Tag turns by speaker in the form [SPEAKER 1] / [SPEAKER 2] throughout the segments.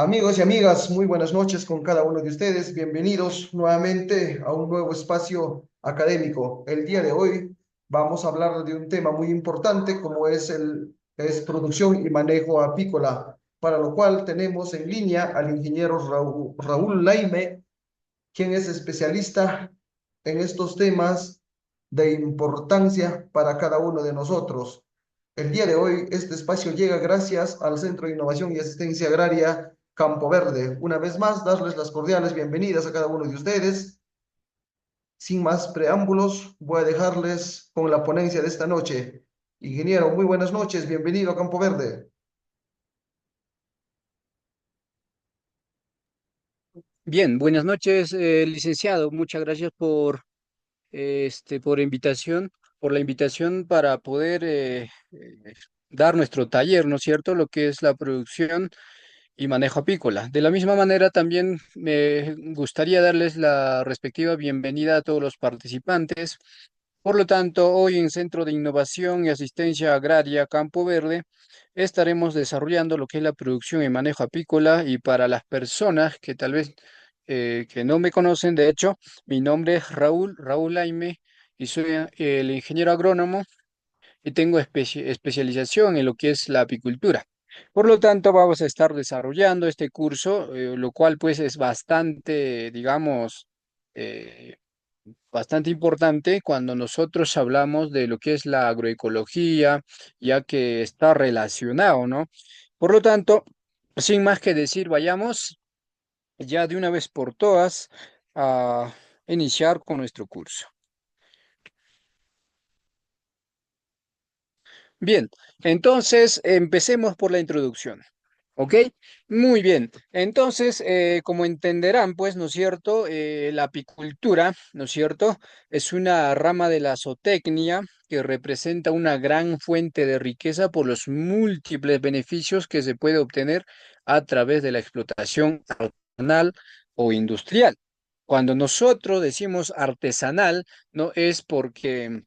[SPEAKER 1] Amigos y amigas, muy buenas noches con cada uno de ustedes. Bienvenidos nuevamente a un nuevo espacio académico. El día de hoy vamos a hablar de un tema muy importante como es producción y manejo apícola, para lo cual tenemos en línea al ingeniero Raúl Laime, quien es especialista en estos temas de importancia para cada uno de nosotros. El día de hoy, este espacio llega gracias al Centro de Innovación y Asistencia Agraria Campo Verde. Una vez más, darles las cordiales bienvenidas a cada uno de ustedes. Sin más preámbulos, voy a dejarles con la ponencia de esta noche. Ingeniero, muy buenas noches, bienvenido a Campo Verde.
[SPEAKER 2] Bien, buenas noches, licenciado. Muchas gracias por invitación, por la invitación para poder dar nuestro taller, ¿no es cierto? Lo que es la producción y manejo apícola. De la misma manera, también me gustaría darles la respectiva bienvenida a todos los participantes. Por lo tanto, hoy en Centro de Innovación y Asistencia Agraria Campo Verde estaremos desarrollando lo que es la producción y manejo apícola, y para las personas que tal vez que no me conocen, de hecho, mi nombre es Raúl Aime, y soy el ingeniero agrónomo y tengo especialización en lo que es la apicultura. Por lo tanto, vamos a estar desarrollando este curso, lo cual pues es bastante, digamos, eh, bastante importante cuando nosotros hablamos de lo que es la agroecología, ya que está relacionado, ¿no? Por lo tanto, sin más que decir, vayamos ya de una vez por todas a iniciar con nuestro curso. Bien, entonces empecemos por la introducción. ¿Ok? Muy bien. Entonces, como entenderán, pues, ¿no es cierto? La apicultura, ¿no es cierto? Es una rama de la zootecnia que representa una gran fuente de riqueza por los múltiples beneficios que se puede obtener a través de la explotación artesanal o industrial. Cuando nosotros decimos artesanal, no es porque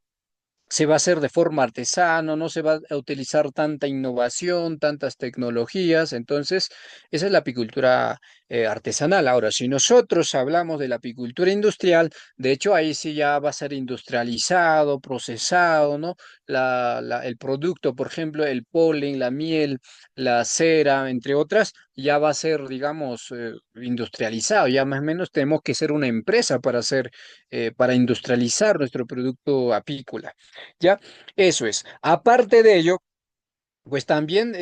[SPEAKER 2] se va a hacer de forma artesana, no se va a utilizar tanta innovación, tantas tecnologías. Entonces, esa es la apicultura artesanal. Ahora, si nosotros hablamos de la apicultura industrial, de hecho ahí sí ya va a ser industrializado, procesado, ¿no? El producto, por ejemplo, el polen, la miel, la cera, entre otras, ya va a ser, digamos, industrializado. Ya más o menos tenemos que ser una empresa para hacer, para industrializar nuestro producto apícola. ¿Ya? Eso es. Aparte de ello, pues también,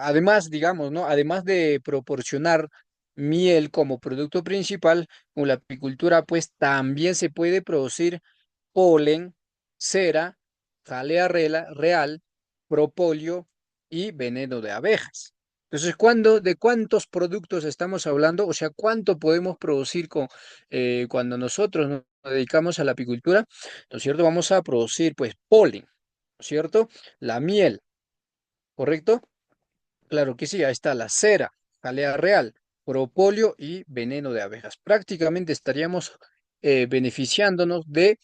[SPEAKER 2] además, digamos, ¿no? Además de proporcionar miel como producto principal, con la apicultura, pues también se puede producir polen, cera, real, propóleo y veneno de abejas. Entonces, ¿de cuántos productos estamos hablando? O sea, ¿cuánto podemos producir cuando nosotros nos dedicamos a la apicultura? ¿No es cierto? Vamos a producir, pues, polen, ¿no es cierto? La miel, ¿correcto? Claro que sí, ahí está la cera, jalea real, propóleo y veneno de abejas. Prácticamente estaríamos beneficiándonos de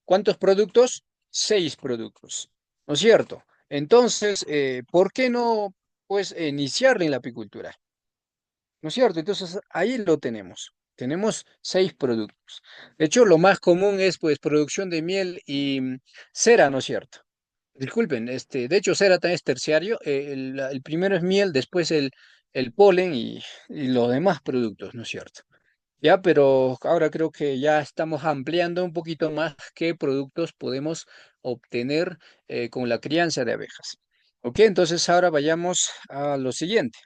[SPEAKER 2] ¿cuántos productos? 6 productos, ¿no es cierto? Entonces, ¿por qué no, pues, iniciar en la apicultura? ¿No es cierto? Entonces, ahí lo tenemos. Tenemos 6 productos. De hecho, lo más común es, pues, producción de miel y cera, ¿no es cierto? Disculpen, de hecho, cera también es terciario. El primero es miel, después el polen y los demás productos, ¿no es cierto? Ya, pero ahora creo que ya estamos ampliando un poquito más qué productos podemos obtener con la crianza de abejas. Ok, entonces ahora vayamos a lo siguiente.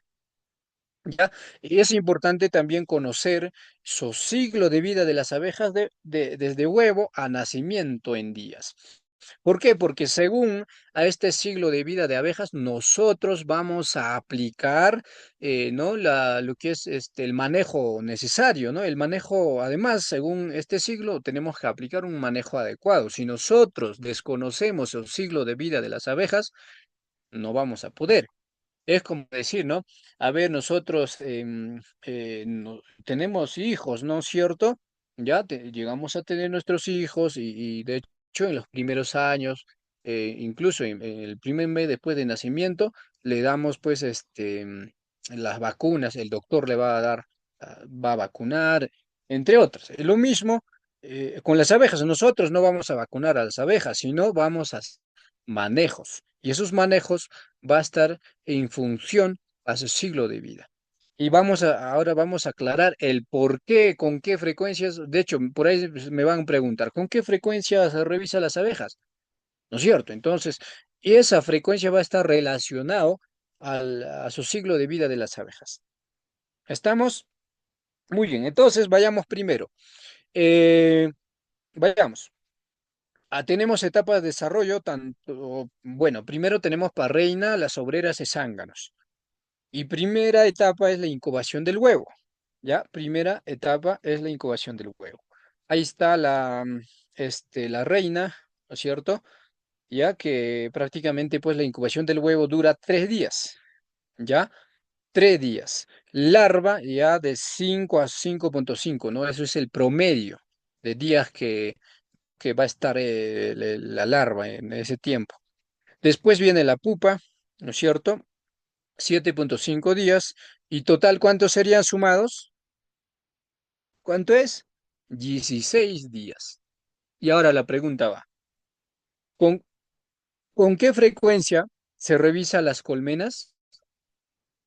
[SPEAKER 2] ¿Ya? Y es importante también conocer su ciclo de vida de las abejas desde huevo a nacimiento en días. ¿Por qué? Porque según a este siglo de vida de abejas, nosotros vamos a aplicar, ¿no? Lo que es el manejo necesario, ¿no? El manejo, además, según este siglo, tenemos que aplicar un manejo adecuado. Si nosotros desconocemos el siglo de vida de las abejas, no vamos a poder. Es como decir, ¿no? A ver, nosotros tenemos hijos, ¿no es cierto? Ya llegamos a tener nuestros hijos y de hecho en los primeros años, incluso en el primer mes después de nacimiento, le damos pues las vacunas, el doctor le va a dar, va a vacunar, entre otras. Lo mismo con las abejas. Nosotros no vamos a vacunar a las abejas, sino vamos a hacer manejos. Y esos manejos va a estar en función a su ciclo de vida. Y ahora vamos a aclarar el por qué, con qué frecuencias. De hecho, por ahí me van a preguntar, ¿con qué frecuencia se revisa las abejas? ¿No es cierto? Entonces, esa frecuencia va a estar relacionado a su ciclo de vida de las abejas. ¿Estamos? Muy bien, entonces vayamos primero. Eh, vayamos. Tenemos etapas de desarrollo, tanto, bueno, primero tenemos para reina, las obreras y zánganos. Y primera etapa es la incubación del huevo. ¿Ya? Primera etapa es la incubación del huevo. Ahí está la reina, ¿no es cierto? Ya que prácticamente pues la incubación del huevo dura 3 días, ¿ya? 3 días. Larva ya de 5 a 5,5, ¿no? Eso es el promedio de días que va a estar la larva en ese tiempo. Después viene la pupa, ¿no es cierto? 7,5 días. ¿Y total cuántos serían sumados? ¿Cuánto es? 16 días. Y ahora la pregunta va, ¿con, con qué frecuencia se revisa las colmenas?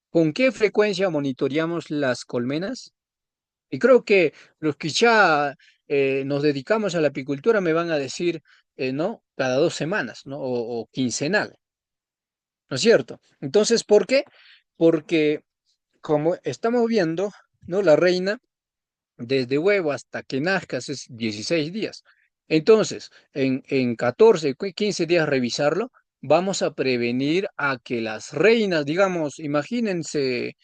[SPEAKER 2] ¿Con qué frecuencia monitoreamos las colmenas? Y creo que los que ya nos dedicamos a la apicultura me van a decir, ¿no? Cada 2 semanas, ¿no? O quincenal, ¿no es cierto? Entonces, ¿por qué? Porque como estamos viendo, ¿no? La reina, desde huevo hasta que nazcas es 16 días. Entonces, en 14, 15 días revisarlo, vamos a prevenir a que las reinas, digamos, imagínense,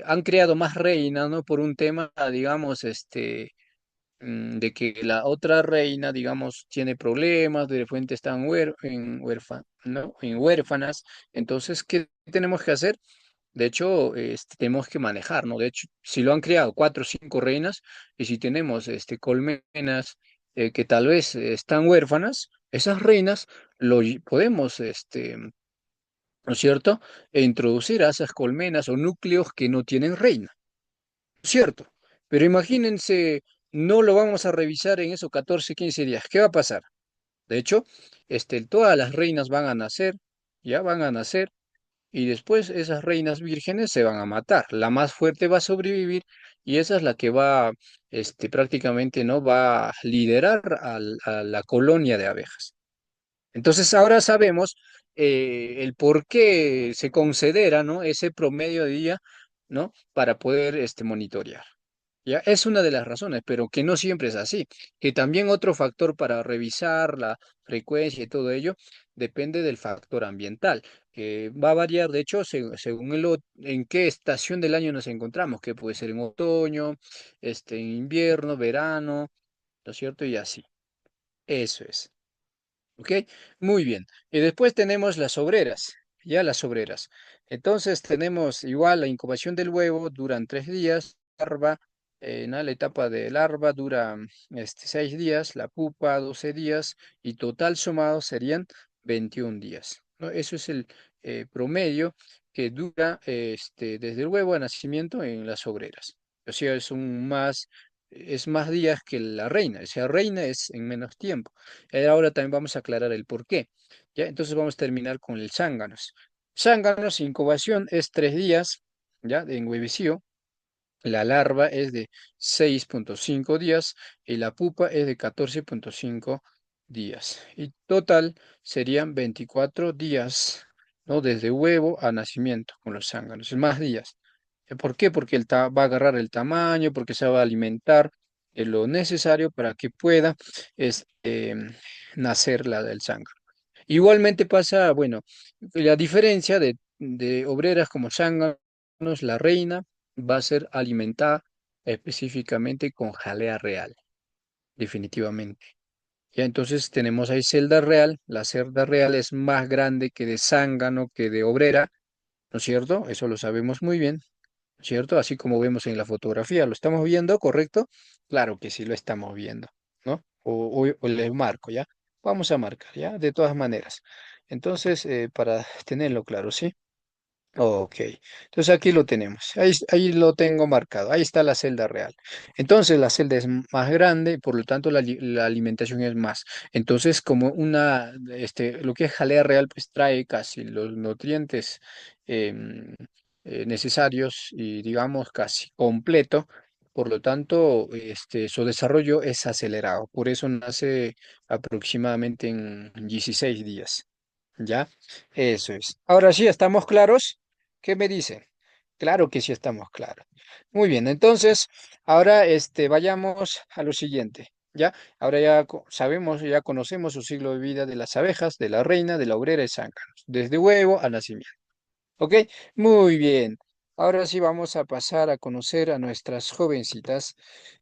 [SPEAKER 2] han creado más reinas, ¿no? Por un tema, digamos, de que la otra reina, digamos, tiene problemas, de repente están ¿no? En huérfanas. Entonces, ¿qué tenemos que hacer? De hecho, tenemos que manejar, ¿no? De hecho, si lo han creado 4 o 5 reinas, y si tenemos colmenas que tal vez están huérfanas, esas reinas podemos, ¿no es cierto?, introducir a esas colmenas o núcleos que no tienen reina, ¿cierto? Pero imagínense, no lo vamos a revisar en esos 14 15 días. ¿Qué va a pasar? De hecho, todas las reinas van a nacer, ya van a nacer y después esas reinas vírgenes se van a matar. La más fuerte va a sobrevivir y esa es la que va, prácticamente, ¿no? Va a liderar a la colonia de abejas. Entonces ahora sabemos el por qué se considera, ¿no? Ese promedio de día, ¿no? Para poder monitorear. Ya, es una de las razones, pero que no siempre es así. Que también otro factor para revisar la frecuencia y todo ello depende del factor ambiental, que va a variar, de hecho, según en qué estación del año nos encontramos, que puede ser en otoño, en invierno, verano, ¿no es cierto? Y así. Eso es. ¿Ok? Muy bien. Y después tenemos las obreras, ya las obreras. Entonces tenemos igual la incubación del huevo, duran 3 días, larva, ¿no? La etapa de larva dura 6 días, la pupa 12 días y total sumado serían 21 días, ¿no? Eso es el promedio que dura desde el huevo a nacimiento en las obreras. O sea, es más días que la reina, o sea, reina es en menos tiempo. Ahora también vamos a aclarar el por qué. ¿Ya? Entonces vamos a terminar con el zánganos. Zánganos, incubación es 3 días, ¿ya? En huevecillo. La larva es de 6,5 días y la pupa es de 14,5 días. Y total serían 24 días, ¿no? Desde huevo a nacimiento con los zánganos. Es más días. ¿Por qué? Porque va a agarrar el tamaño, porque se va a alimentar lo necesario para que pueda nacer la del zángano. Igualmente pasa, bueno, la diferencia de obreras como zánganos, la reina va a ser alimentada específicamente con jalea real, definitivamente. Ya entonces tenemos ahí celda real, la celda real es más grande que de zángano, que de obrera, ¿no es cierto? Eso lo sabemos muy bien, ¿cierto? Así como vemos en la fotografía. ¿Lo estamos viendo, correcto? Claro que sí lo estamos viendo, ¿no? O le marco, ¿ya? Vamos a marcar, ¿ya? De todas maneras. Entonces, para tenerlo claro, ¿sí? Ok, entonces aquí lo tenemos, ahí lo tengo marcado, ahí está la celda real. Entonces la celda es más grande, por lo tanto la alimentación es más. Entonces como lo que es jalea real, pues trae casi los nutrientes em, necesarios y digamos casi completo, por lo tanto su desarrollo es acelerado, por eso nace aproximadamente en 16 días. ¿Ya? Eso es. Ahora sí, ¿estamos claros? ¿Qué me dicen? Claro que sí estamos claros. Muy bien, entonces, ahora vayamos a lo siguiente. ¿Ya? Ahora ya sabemos, ya conocemos su ciclo de vida de las abejas, de la reina, de la obrera y zánganos, desde huevo al nacimiento. ¿Ok? Muy bien. Ahora sí vamos a pasar a conocer a nuestras jovencitas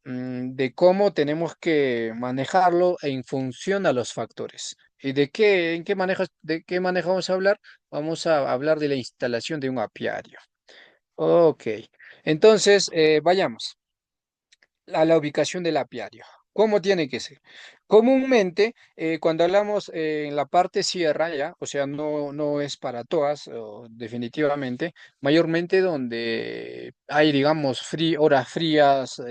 [SPEAKER 2] de cómo tenemos que manejarlo en función a los factores. ¿Y de qué manejo vamos a hablar? Vamos a hablar de la instalación de un apiario. Ok. Entonces, vayamos a la ubicación del apiario. ¿Cómo tiene que ser? Comúnmente, cuando hablamos en la parte sierra, ya, o sea, no es para todas, definitivamente, mayormente donde hay, digamos, horas frías,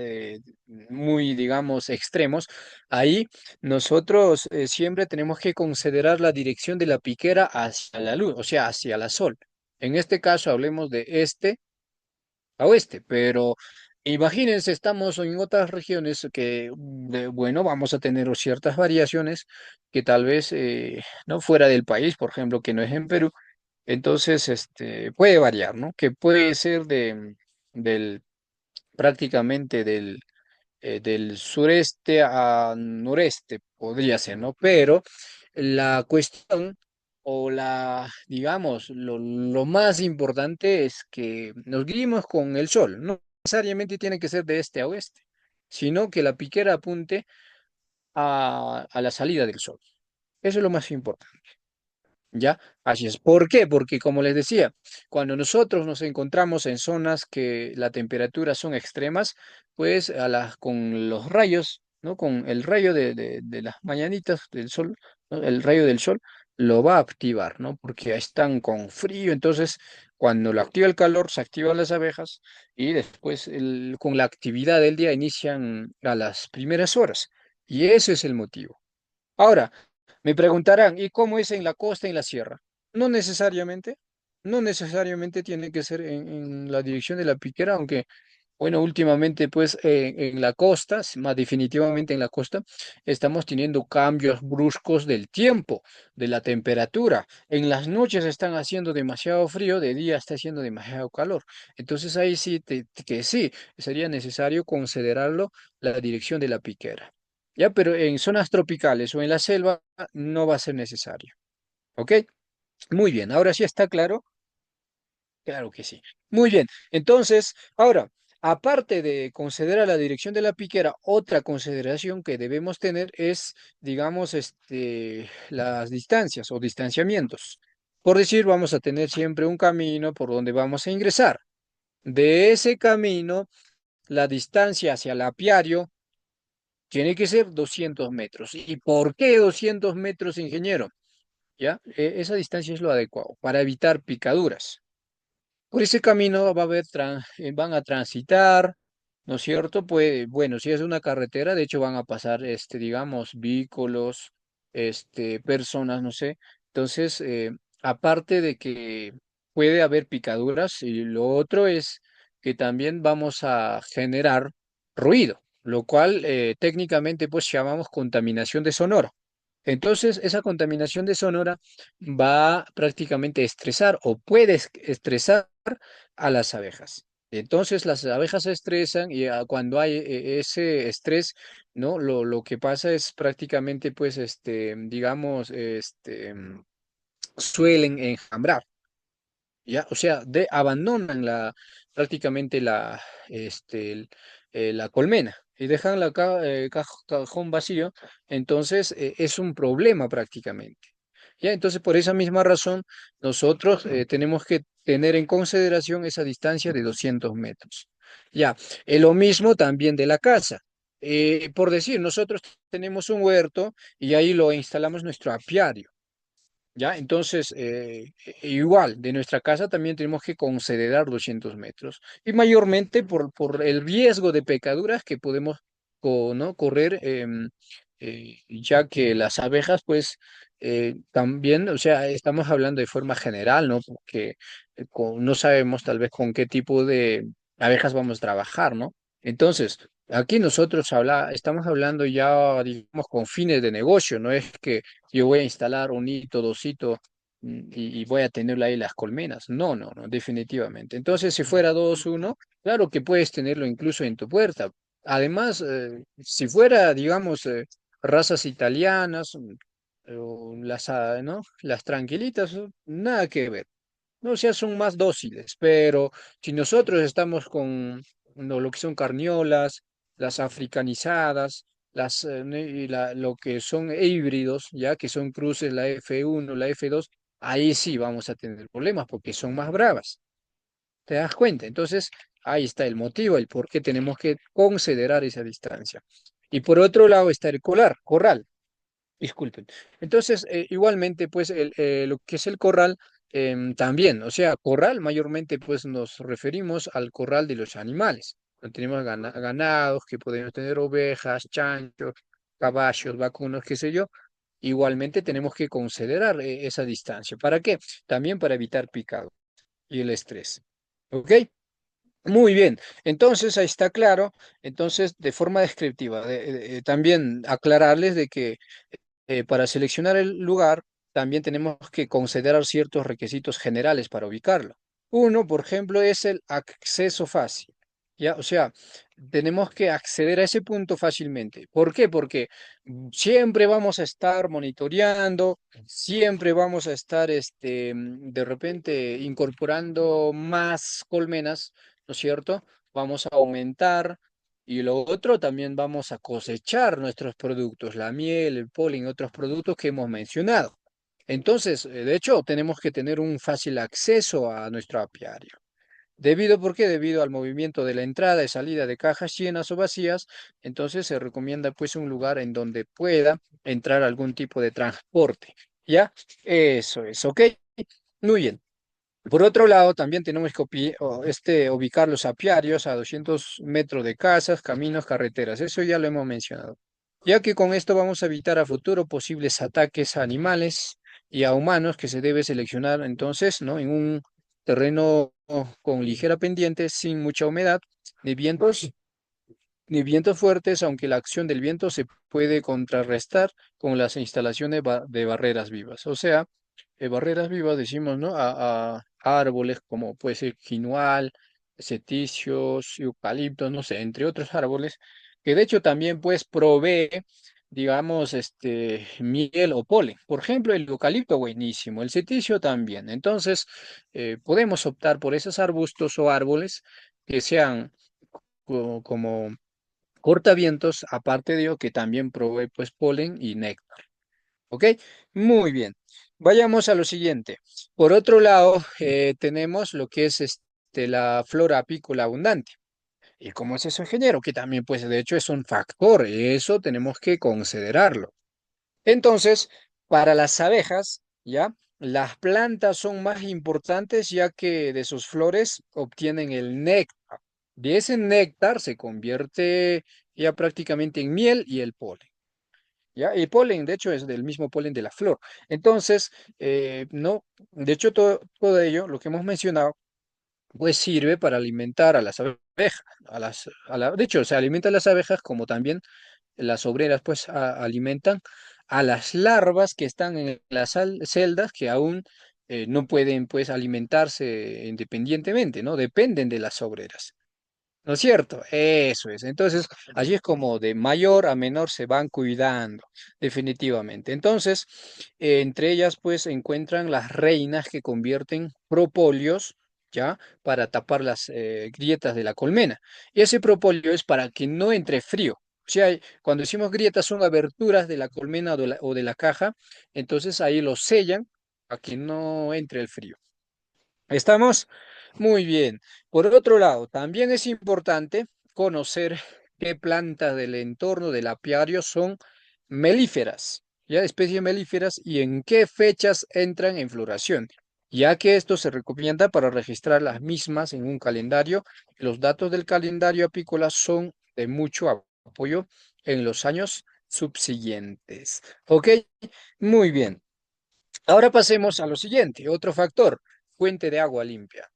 [SPEAKER 2] muy, digamos, extremos, ahí nosotros siempre tenemos que considerar la dirección de la piquera hacia la luz, o sea, hacia la sol. En este caso, hablemos de este a oeste, pero imagínense, estamos en otras regiones que, bueno, vamos a tener ciertas variaciones que tal vez no fuera del país, por ejemplo, que no es en Perú, entonces puede variar, ¿no? Que puede ser del prácticamente del sureste a noreste, podría ser, ¿no? Pero la cuestión digamos, lo más importante es que nos guiemos con el sol. No necesariamente tiene que ser de este a oeste, sino que la piquera apunte a la salida del sol. Eso es lo más importante. ¿Ya? Así es. ¿Por qué? Porque como les decía, cuando nosotros nos encontramos en zonas que la temperatura son extremas, pues con los rayos, ¿no? Con el rayo de las mañanitas del sol, ¿no? El rayo del sol lo va a activar, ¿no? Porque están con frío, entonces cuando lo activa el calor, se activan las abejas y después con la actividad del día inician a las primeras horas. Y ese es el motivo. Ahora, me preguntarán, ¿y cómo es en la costa y en la sierra? No necesariamente, no necesariamente tiene que ser en la dirección de la piquera, aunque, bueno, últimamente, pues, en la costa, más definitivamente en la costa, estamos teniendo cambios bruscos del tiempo, de la temperatura. En las noches están haciendo demasiado frío, de día está haciendo demasiado calor. Entonces ahí sí, que sí, sería necesario considerarlo la dirección de la piquera. Ya, pero en zonas tropicales o en la selva no va a ser necesario. ¿Ok? Muy bien, ahora sí está claro. Claro que sí. Muy bien. Entonces, ahora, aparte de considerar la dirección de la piquera, otra consideración que debemos tener es, digamos, las distancias o distanciamientos. Por decir, vamos a tener siempre un camino por donde vamos a ingresar. De ese camino, la distancia hacia el apiario tiene que ser 200 metros. ¿Y por qué 200 metros, ingeniero? ¿Ya? Esa distancia es lo adecuado para evitar picaduras. Por ese camino van a transitar, ¿no es cierto? Pues, bueno, si es una carretera, de hecho van a pasar, digamos, vehículos, personas, no sé. Entonces, aparte de que puede haber picaduras, y lo otro es que también vamos a generar ruido, lo cual técnicamente pues llamamos contaminación de sonora. Entonces, esa contaminación de sonora va prácticamente a estresar o puede estresar a las abejas. Entonces, las abejas se estresan y cuando hay ese estrés, ¿no? Lo que pasa es prácticamente, pues, digamos, suelen enjambrar. ¿Ya? O sea, abandonan prácticamente la colmena y dejan cajón vacío, entonces es un problema prácticamente. ¿Ya? Entonces, por esa misma razón, nosotros tenemos que tener en consideración esa distancia de 200 metros. Ya, lo mismo también de la casa. Por decir, nosotros tenemos un huerto y ahí lo instalamos nuestro apiario. ¿ya? Entonces, igual, de nuestra casa también tenemos que considerar 200 metros. Y mayormente por el riesgo de picaduras que podemos ¿no? correr, ya que las abejas, pues, también, o sea, estamos hablando de forma general, ¿no? Porque no sabemos tal vez con qué tipo de abejas vamos a trabajar, ¿no? Entonces, aquí nosotros estamos hablando ya, digamos, con fines de negocio, no es que yo voy a instalar un hito, dos hitos y voy a tenerlo ahí las colmenas. No, no, no, definitivamente. Entonces, si fuera dos, uno, claro que puedes tenerlo incluso en tu puerta. Además, si fuera, digamos, razas italianas o ¿no? Las tranquilitas, nada que ver. No, o sea, son más dóciles, pero si nosotros estamos con no, lo que son carniolas, las africanizadas, lo que son híbridos, ya que son cruces, la F1, la F2, ahí sí vamos a tener problemas porque son más bravas. ¿Te das cuenta? Entonces, ahí está el motivo, el por qué tenemos que considerar esa distancia. Y por otro lado está el corral. Disculpen. Entonces, igualmente, pues lo que es el corral, también, o sea, corral mayormente, pues nos referimos al corral de los animales. No tenemos ganados, que podemos tener ovejas, chanchos, caballos, vacunos, qué sé yo. Igualmente tenemos que considerar esa distancia. ¿Para qué? También para evitar picado y el estrés. ¿Ok? Muy bien, entonces ahí está claro. Entonces, de forma descriptiva, también aclararles de que para seleccionar el lugar, también tenemos que considerar ciertos requisitos generales para ubicarlo. Uno, por ejemplo, es el acceso fácil. ¿Ya? O sea, tenemos que acceder a ese punto fácilmente. ¿Por qué? Porque siempre vamos a estar monitoreando, siempre vamos a estar de repente incorporando más colmenas, ¿no es cierto? Vamos a aumentar y lo otro, también vamos a cosechar nuestros productos, la miel, el polen, otros productos que hemos mencionado. Entonces, de hecho, tenemos que tener un fácil acceso a nuestro apiario. ¿Por qué? Debido al movimiento de la entrada y salida de cajas llenas o vacías, entonces se recomienda pues un lugar en donde pueda entrar algún tipo de transporte. ¿Ya? Eso es, ¿ok? Muy bien. Por otro lado, también tenemos que ubicar los apiarios a 200 metros de casas, caminos, carreteras. Eso ya lo hemos mencionado. Ya que con esto vamos a evitar a futuro posibles ataques a animales y a humanos que se debe seleccionar entonces, ¿no? En un terreno con ligera pendiente, sin mucha humedad, ni vientos, ni vientos fuertes, aunque la acción del viento se puede contrarrestar con las instalaciones de barreras vivas. O sea, barreras vivas decimos, ¿no? A árboles como puede ser quinoal, seticios, eucaliptos, no sé, entre otros árboles, que de hecho también pues provee, digamos, miel o polen. Por ejemplo, el eucalipto buenísimo, el seticio también. Entonces, podemos optar por esos arbustos o árboles que sean como cortavientos, aparte de ello que también provee pues polen y néctar. ¿Ok? Muy bien. Vayamos a lo siguiente. Por otro lado, tenemos lo que es la flora apícola abundante. ¿Y cómo es eso, ingeniero? Que también, pues, de hecho, es un factor. Eso tenemos que considerarlo. Entonces, para las abejas, ¿ya? Las plantas son más importantes ya que de sus flores obtienen el néctar. De ese néctar se convierte ya prácticamente en miel y el polen. ¿Ya? El polen, de hecho, es del mismo polen de la flor. Entonces, no, de hecho, todo ello, lo que hemos mencionado, pues sirve para alimentar a las abejas. De hecho, se alimentan las abejas como también las obreras, pues alimentan a las larvas que están en las celdas que aún no pueden, pues, alimentarse independientemente, ¿no? Dependen de las obreras. ¿No es cierto? Eso es. Entonces, allí es como de mayor a menor se van cuidando, definitivamente. Entonces, entre ellas, pues, se encuentran las reinas que convierten propóleos, ¿ya? Para tapar las grietas de la colmena. Y ese propóleo es para que no entre frío. O sea, cuando decimos grietas son aberturas de la colmena o de la caja, entonces ahí lo sellan para que no entre el frío. ¿Estamos? Muy bien. Por otro lado, también es importante conocer qué plantas del entorno del apiario son melíferas, ya especies melíferas y en qué fechas entran en floración, ya que esto se recomienda para registrar las mismas en un calendario. Los datos del calendario apícola son de mucho apoyo en los años subsiguientes. ¿Ok? Muy bien. Ahora pasemos a lo siguiente, otro factor, fuente de agua limpia.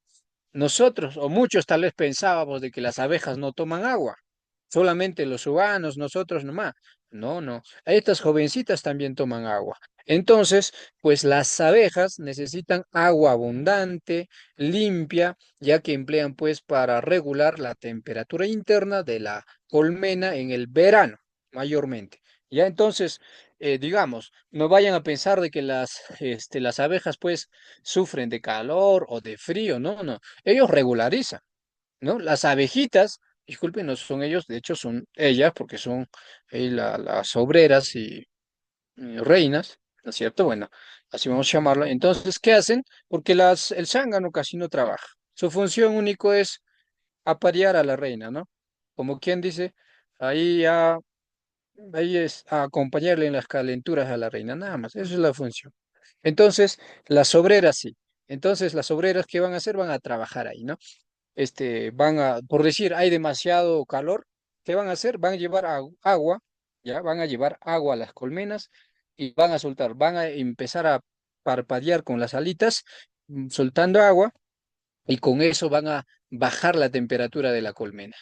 [SPEAKER 2] Nosotros, o muchos tal vez pensábamos de que las abejas no toman agua, solamente los humanos, nosotros nomás. No, no, estas jovencitas también toman agua. Entonces, pues las abejas necesitan agua abundante, limpia, ya que emplean pues para regular la temperatura interna de la colmena en el verano, mayormente. Ya entonces, digamos, no vayan a pensar de que las abejas pues sufren de calor o de frío, no, no. Ellos regularizan, ¿no? Las abejitas, disculpen, no son ellos, de hecho son ellas, porque son las obreras y reinas, ¿no es cierto? Bueno, así vamos a llamarlo. Entonces, ¿qué hacen? Porque el zángano casi no trabaja. Su función único es aparear a la reina, ¿no? Como quien dice, ahí ya, ahí es a acompañarle en las calenturas a la reina, nada más, esa es la función. Entonces, las obreras sí. Entonces, las obreras, ¿qué van a hacer? Van a trabajar ahí, ¿no? Por decir, hay demasiado calor, ¿qué van a hacer? Van a llevar agua, ¿ya? Van a llevar agua a las colmenas y van a soltar, van a empezar a parpadear con las alitas, soltando agua, y con eso van a bajar la temperatura de la colmena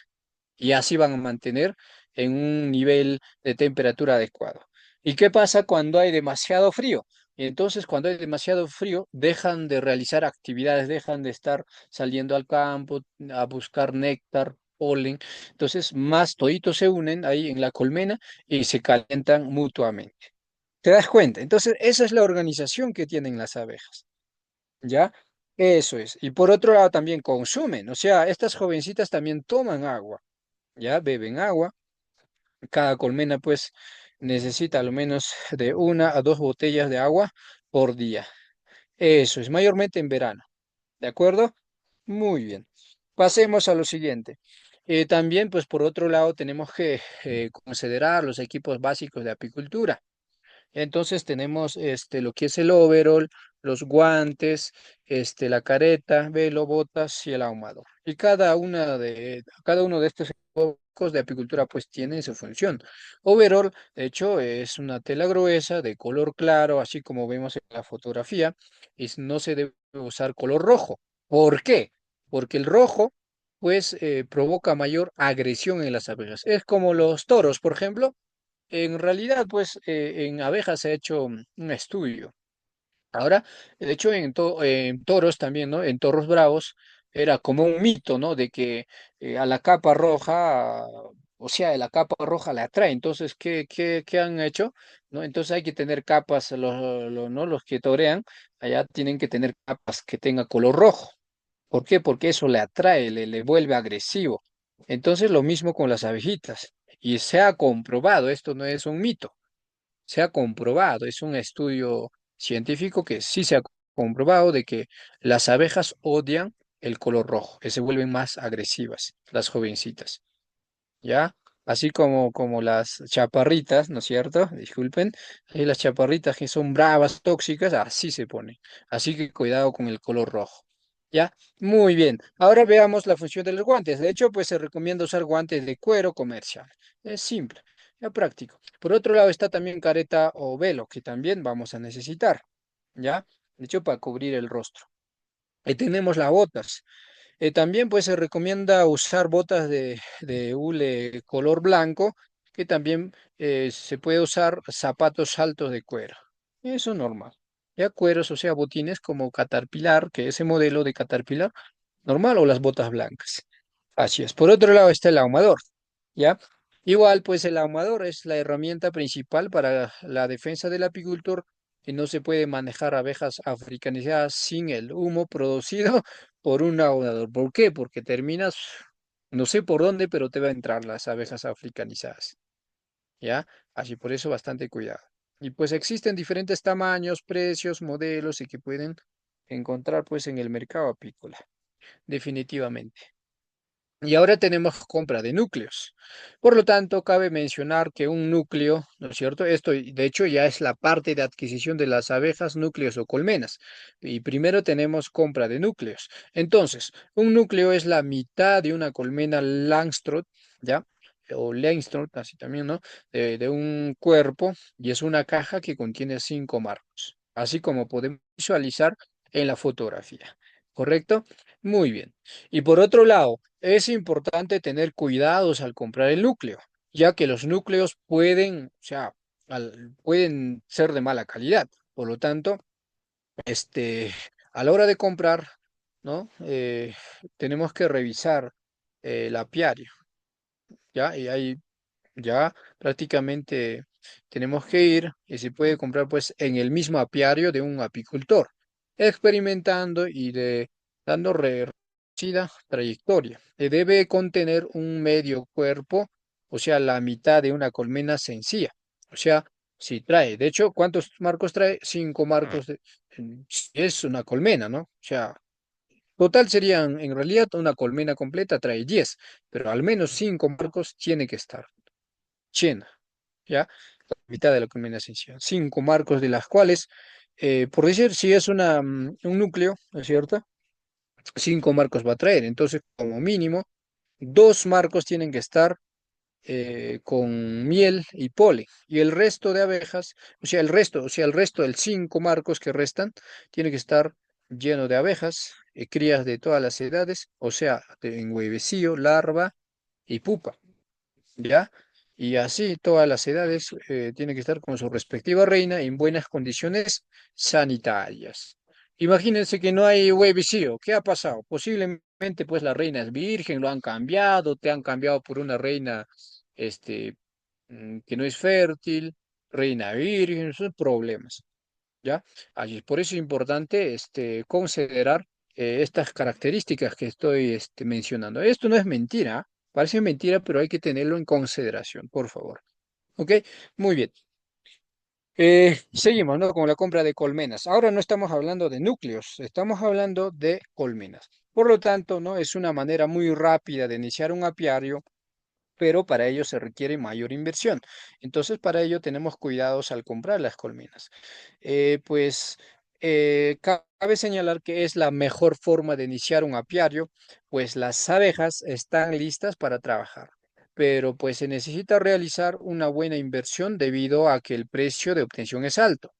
[SPEAKER 2] y así van a mantener en un nivel de temperatura adecuado. ¿Y qué pasa cuando hay demasiado frío? Y entonces, cuando hay demasiado frío, dejan de realizar actividades, dejan de estar saliendo al campo a buscar néctar, polen. Entonces, más toditos se unen ahí en la colmena y se calientan mutuamente. ¿Te das cuenta? Entonces, esa es la organización que tienen las abejas, ¿ya? Eso es. Y por otro lado, también consumen, o sea, estas jovencitas también toman agua, ya beben agua. Cada colmena pues necesita al menos de 1 a 2 botellas de agua por día. Eso es mayormente en verano. ¿De acuerdo? Muy bien. Pasemos a lo siguiente. También pues por otro lado tenemos que considerar los equipos básicos de apicultura. Entonces tenemos lo que es el overall, los guantes, la careta, velo, botas y el ahumador. Y cada uno de estos equipos de apicultura pues tiene su función. Overall, de hecho, es una tela gruesa de color claro, así como vemos en la fotografía, y no se debe usar color rojo. ¿Por qué? Porque el rojo pues provoca mayor agresión en las abejas. Es como los toros, por ejemplo. En realidad, pues en abejas se ha hecho un estudio. Ahora, de hecho, en toros también, ¿no? En toros bravos era como un mito, ¿no? De que a la capa roja, o sea, la capa roja le atrae. Entonces, ¿qué han hecho? ¿No? Entonces hay que tener capas, ¿no? Los que torean, allá tienen que tener capas que tengan color rojo. ¿Por qué? Porque eso le atrae, le vuelve agresivo. Entonces, lo mismo con las abejitas. Y se ha comprobado, esto no es un mito, se ha comprobado, es un estudio científico que sí se ha comprobado de que las abejas odian el color rojo, que se vuelven más agresivas, las jovencitas. ¿Ya? Así como las chaparritas, ¿no es cierto? Disculpen, y las chaparritas que son bravas, tóxicas, así se ponen. Así que cuidado con el color rojo. ¿Ya? Muy bien. Ahora veamos la función de los guantes. De hecho, pues se recomienda usar guantes de cuero comercial. Es simple, es práctico. Por otro lado está también careta o velo, que también vamos a necesitar. ¿Ya? De hecho, para cubrir el rostro. Y tenemos las botas. También pues se recomienda usar botas de hule color blanco, que también se puede usar zapatos altos de cuero. Eso es normal. Ya cueros, o sea, botines como Caterpillar, que ese modelo de Caterpillar, normal, o las botas blancas. Así es. Por otro lado está el ahumador, ¿ya? Igual, pues el ahumador es la herramienta principal para la defensa del apicultor y no se puede manejar abejas africanizadas sin el humo producido por un ahumador. ¿Por qué? Porque terminas, no sé por dónde, pero te va a entrar las abejas africanizadas, ¿ya? Así por eso bastante cuidado. Y pues existen diferentes tamaños, precios, modelos y que pueden encontrar pues en el mercado apícola, definitivamente. Y ahora tenemos compra de núcleos. Por lo tanto, cabe mencionar que un núcleo, ¿no es cierto? Esto, de hecho, ya es la parte de adquisición de las abejas, núcleos o colmenas. Y primero tenemos compra de núcleos. Entonces, un núcleo es la mitad de una colmena Langstroth, ¿ya? O Langstroth, así también, ¿no? De un cuerpo, y es una caja que contiene 5 marcos, así como podemos visualizar en la fotografía. ¿Correcto? Muy bien. Y por otro lado, es importante tener cuidados al comprar el núcleo, ya que los núcleos pueden, o sea, pueden ser de mala calidad. Por lo tanto, a la hora de comprar, ¿no? Tenemos que revisar el apiario, ¿ya? Y ahí ya prácticamente tenemos que ir y se puede comprar pues en el mismo apiario de un apicultor, experimentando y dando reducida trayectoria. Debe contener un medio cuerpo, o sea, la mitad de una colmena sencilla. O sea, si trae, de hecho, ¿cuántos marcos trae? 5 marcos si es una colmena, ¿no? O sea, total serían, en realidad, una colmena completa trae 10, pero al menos 5 marcos tiene que estar llena, ¿ya? La mitad de la colmena esencial. 5 marcos de las cuales, por decir, si es un núcleo, ¿no es cierto? 5 marcos va a traer. Entonces, como mínimo, 2 marcos tienen que estar con miel y polen. Y el resto de abejas, o sea, el resto del 5 marcos que restan, tiene que estar lleno de abejas, crías de todas las edades, o sea, en huevecillo, larva y pupa. ¿Ya? Y así todas las edades tienen que estar con su respectiva reina en buenas condiciones sanitarias. Imagínense que no hay huevecillo. ¿Qué ha pasado? Posiblemente pues la reina es virgen, lo han cambiado, te han cambiado por una reina este, que no es fértil, reina virgen, son problemas. ¿Ya? Allí, por eso es importante considerar estas características que estoy mencionando. Esto no es mentira, parece mentira, pero hay que tenerlo en consideración, por favor. ¿Ok? Muy bien. Seguimos, ¿no? Con la compra de colmenas. Ahora no estamos hablando de núcleos, estamos hablando de colmenas. Por lo tanto, ¿no? Es una manera muy rápida de iniciar un apiario, pero para ello se requiere mayor inversión. Entonces, para ello tenemos cuidados al comprar las colmenas. Pues cabe señalar que es la mejor forma de iniciar un apiario, pues las abejas están listas para trabajar, pero pues se necesita realizar una buena inversión debido a que el precio de obtención es alto.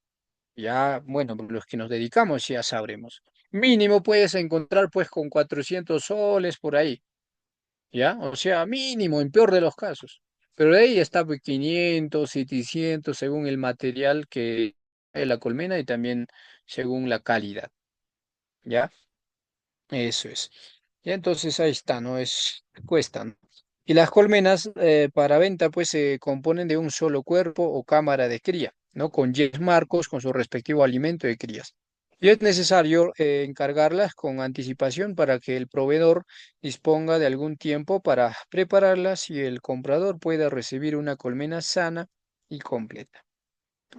[SPEAKER 2] Ya, bueno, los que nos dedicamos ya sabremos. Mínimo puedes encontrar pues con 400 soles por ahí. ¿Ya? O sea, mínimo, en peor de los casos. Pero de ahí está pues, 500, 700, según el material que es la colmena y también según la calidad, ¿ya? Eso es. Y entonces ahí está, ¿no? Cuestan. Y las colmenas para venta pues se componen de un solo cuerpo o cámara de cría, ¿no? Con 10 marcos con su respectivo alimento de crías. Y es necesario encargarlas con anticipación para que el proveedor disponga de algún tiempo para prepararlas y el comprador pueda recibir una colmena sana y completa,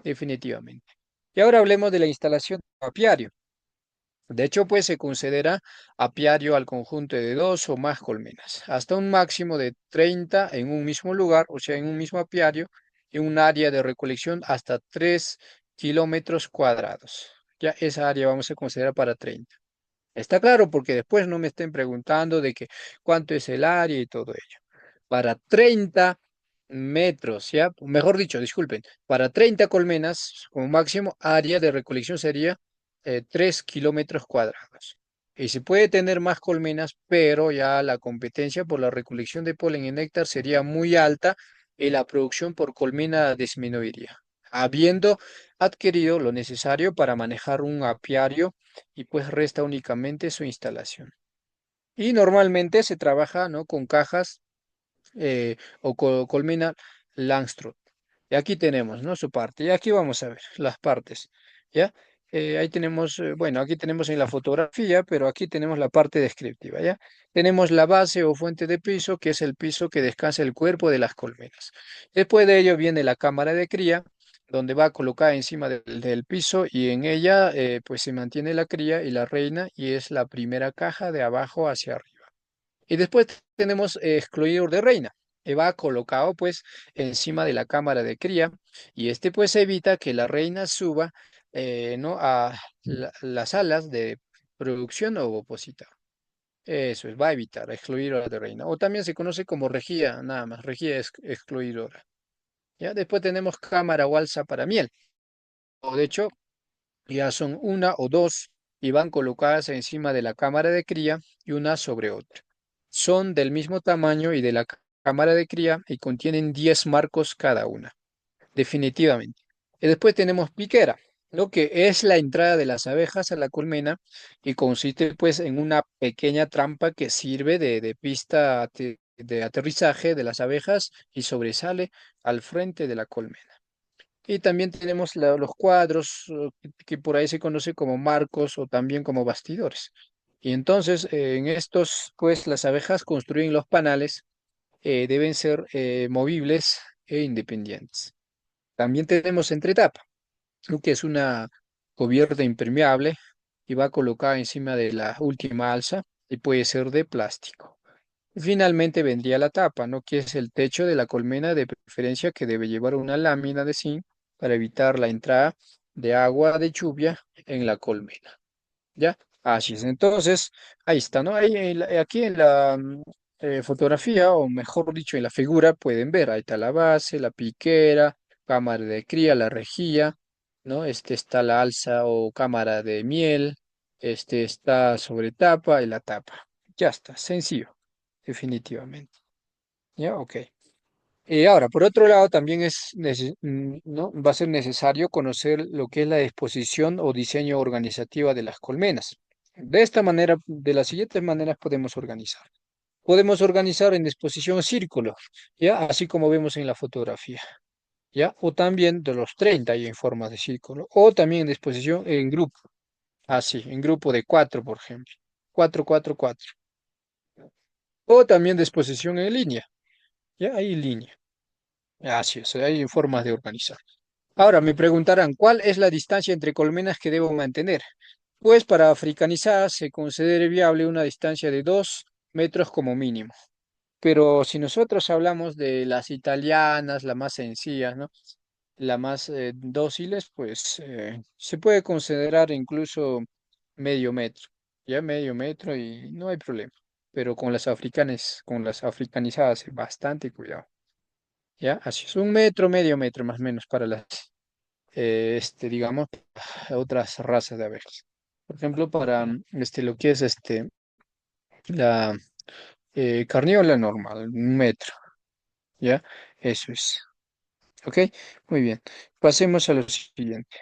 [SPEAKER 2] definitivamente. Y ahora hablemos de la instalación de apiario. De hecho, pues se considera apiario al conjunto de dos o más colmenas, hasta un máximo de 30 en un mismo lugar, o sea, en un mismo apiario, y un área de recolección hasta 3 kilómetros cuadrados. Ya esa área vamos a considerar para 30. Está claro porque después no me estén preguntando de que cuánto es el área y todo ello. Para 30 metros, ¿ya? Mejor dicho, disculpen, para 30 colmenas, como máximo, área de recolección sería 3 kilómetros cuadrados. Y se puede tener más colmenas, pero ya la competencia por la recolección de polen y néctar sería muy alta y la producción por colmena disminuiría, habiendo adquirido lo necesario para manejar un apiario y pues resta únicamente su instalación. Y normalmente se trabaja, ¿no? Con cajas o colmena Langstroth. Y aquí tenemos, ¿no? Su parte. Y aquí vamos a ver las partes, ¿ya? Ahí tenemos, bueno, aquí tenemos en la fotografía, pero aquí tenemos la parte descriptiva, ¿ya? Tenemos la base o fuente de piso, que es el piso que descansa el cuerpo de las colmenas. Después de ello viene la cámara de cría, donde va colocada encima del piso y en ella, pues se mantiene la cría y la reina y es la primera caja de abajo hacia arriba. Y después tenemos excluidor de reina, que va colocado pues encima de la cámara de cría y este pues evita que la reina suba ¿no? a las alas de producción o opositor. Eso es, va a evitar excluidora de reina. O también se conoce como rejilla, nada más, rejilla excluidora. ¿Ya? Después tenemos cámara o alza para miel. O de hecho, ya son una o dos y van colocadas encima de la cámara de cría y una sobre otra. Son del mismo tamaño y de la cámara de cría y contienen 10 marcos cada una, definitivamente. Y después tenemos piquera, lo que es la entrada de las abejas a la colmena y consiste pues en una pequeña trampa que sirve de pista de aterrizaje de las abejas y sobresale al frente de la colmena. Y también tenemos los cuadros que por ahí se conoce como marcos o también como bastidores. Y entonces en estos, pues las abejas construyen los panales, deben ser movibles e independientes. También tenemos entretapa, lo que es una cubierta impermeable y va colocada encima de la última alza y puede ser de plástico. Y finalmente vendría la tapa, ¿no? Que es el techo de la colmena de preferencia que debe llevar una lámina de zinc para evitar la entrada de agua de lluvia en la colmena. ¿Ya? Así es. Entonces, ahí está, ¿no? Ahí aquí en la fotografía, o mejor dicho, en la figura, pueden ver, ahí está la base, la piquera, cámara de cría, la rejilla, ¿no? Este está la alza o cámara de miel, este está sobre tapa y la tapa. Ya está, sencillo, definitivamente. ¿Ya? Ok. Y ahora, por otro lado, también ¿no? Va a ser necesario conocer lo que es la disposición o diseño organizativa de las colmenas. De esta manera, de las siguientes maneras podemos organizar. Podemos organizar en disposición círculo, ¿ya? Así como vemos en la fotografía, ¿ya? O también de los 30 y en forma de círculo. O también en disposición en grupo, así, en grupo de 4, por ejemplo. 4, 4, 4. O también disposición en línea, ¿ya? Ahí en línea. Así es, hay formas de organizar. Ahora me preguntarán, ¿cuál es la distancia entre colmenas que debo mantener? Pues para africanizar se considera viable una distancia de 2 metros como mínimo. Pero si nosotros hablamos de las italianas, las más sencillas, ¿no? Las más dóciles, pues se puede considerar incluso medio metro, ya medio metro y no hay problema. Pero con las africanas, con las africanizadas, bastante cuidado. ¿Ya? Así es, un metro, medio metro más o menos para las, digamos, otras razas de abejas. Por ejemplo, para lo que es la carniola normal, un metro, ¿ya? Eso es. ¿Ok? Muy bien. Pasemos a lo siguiente.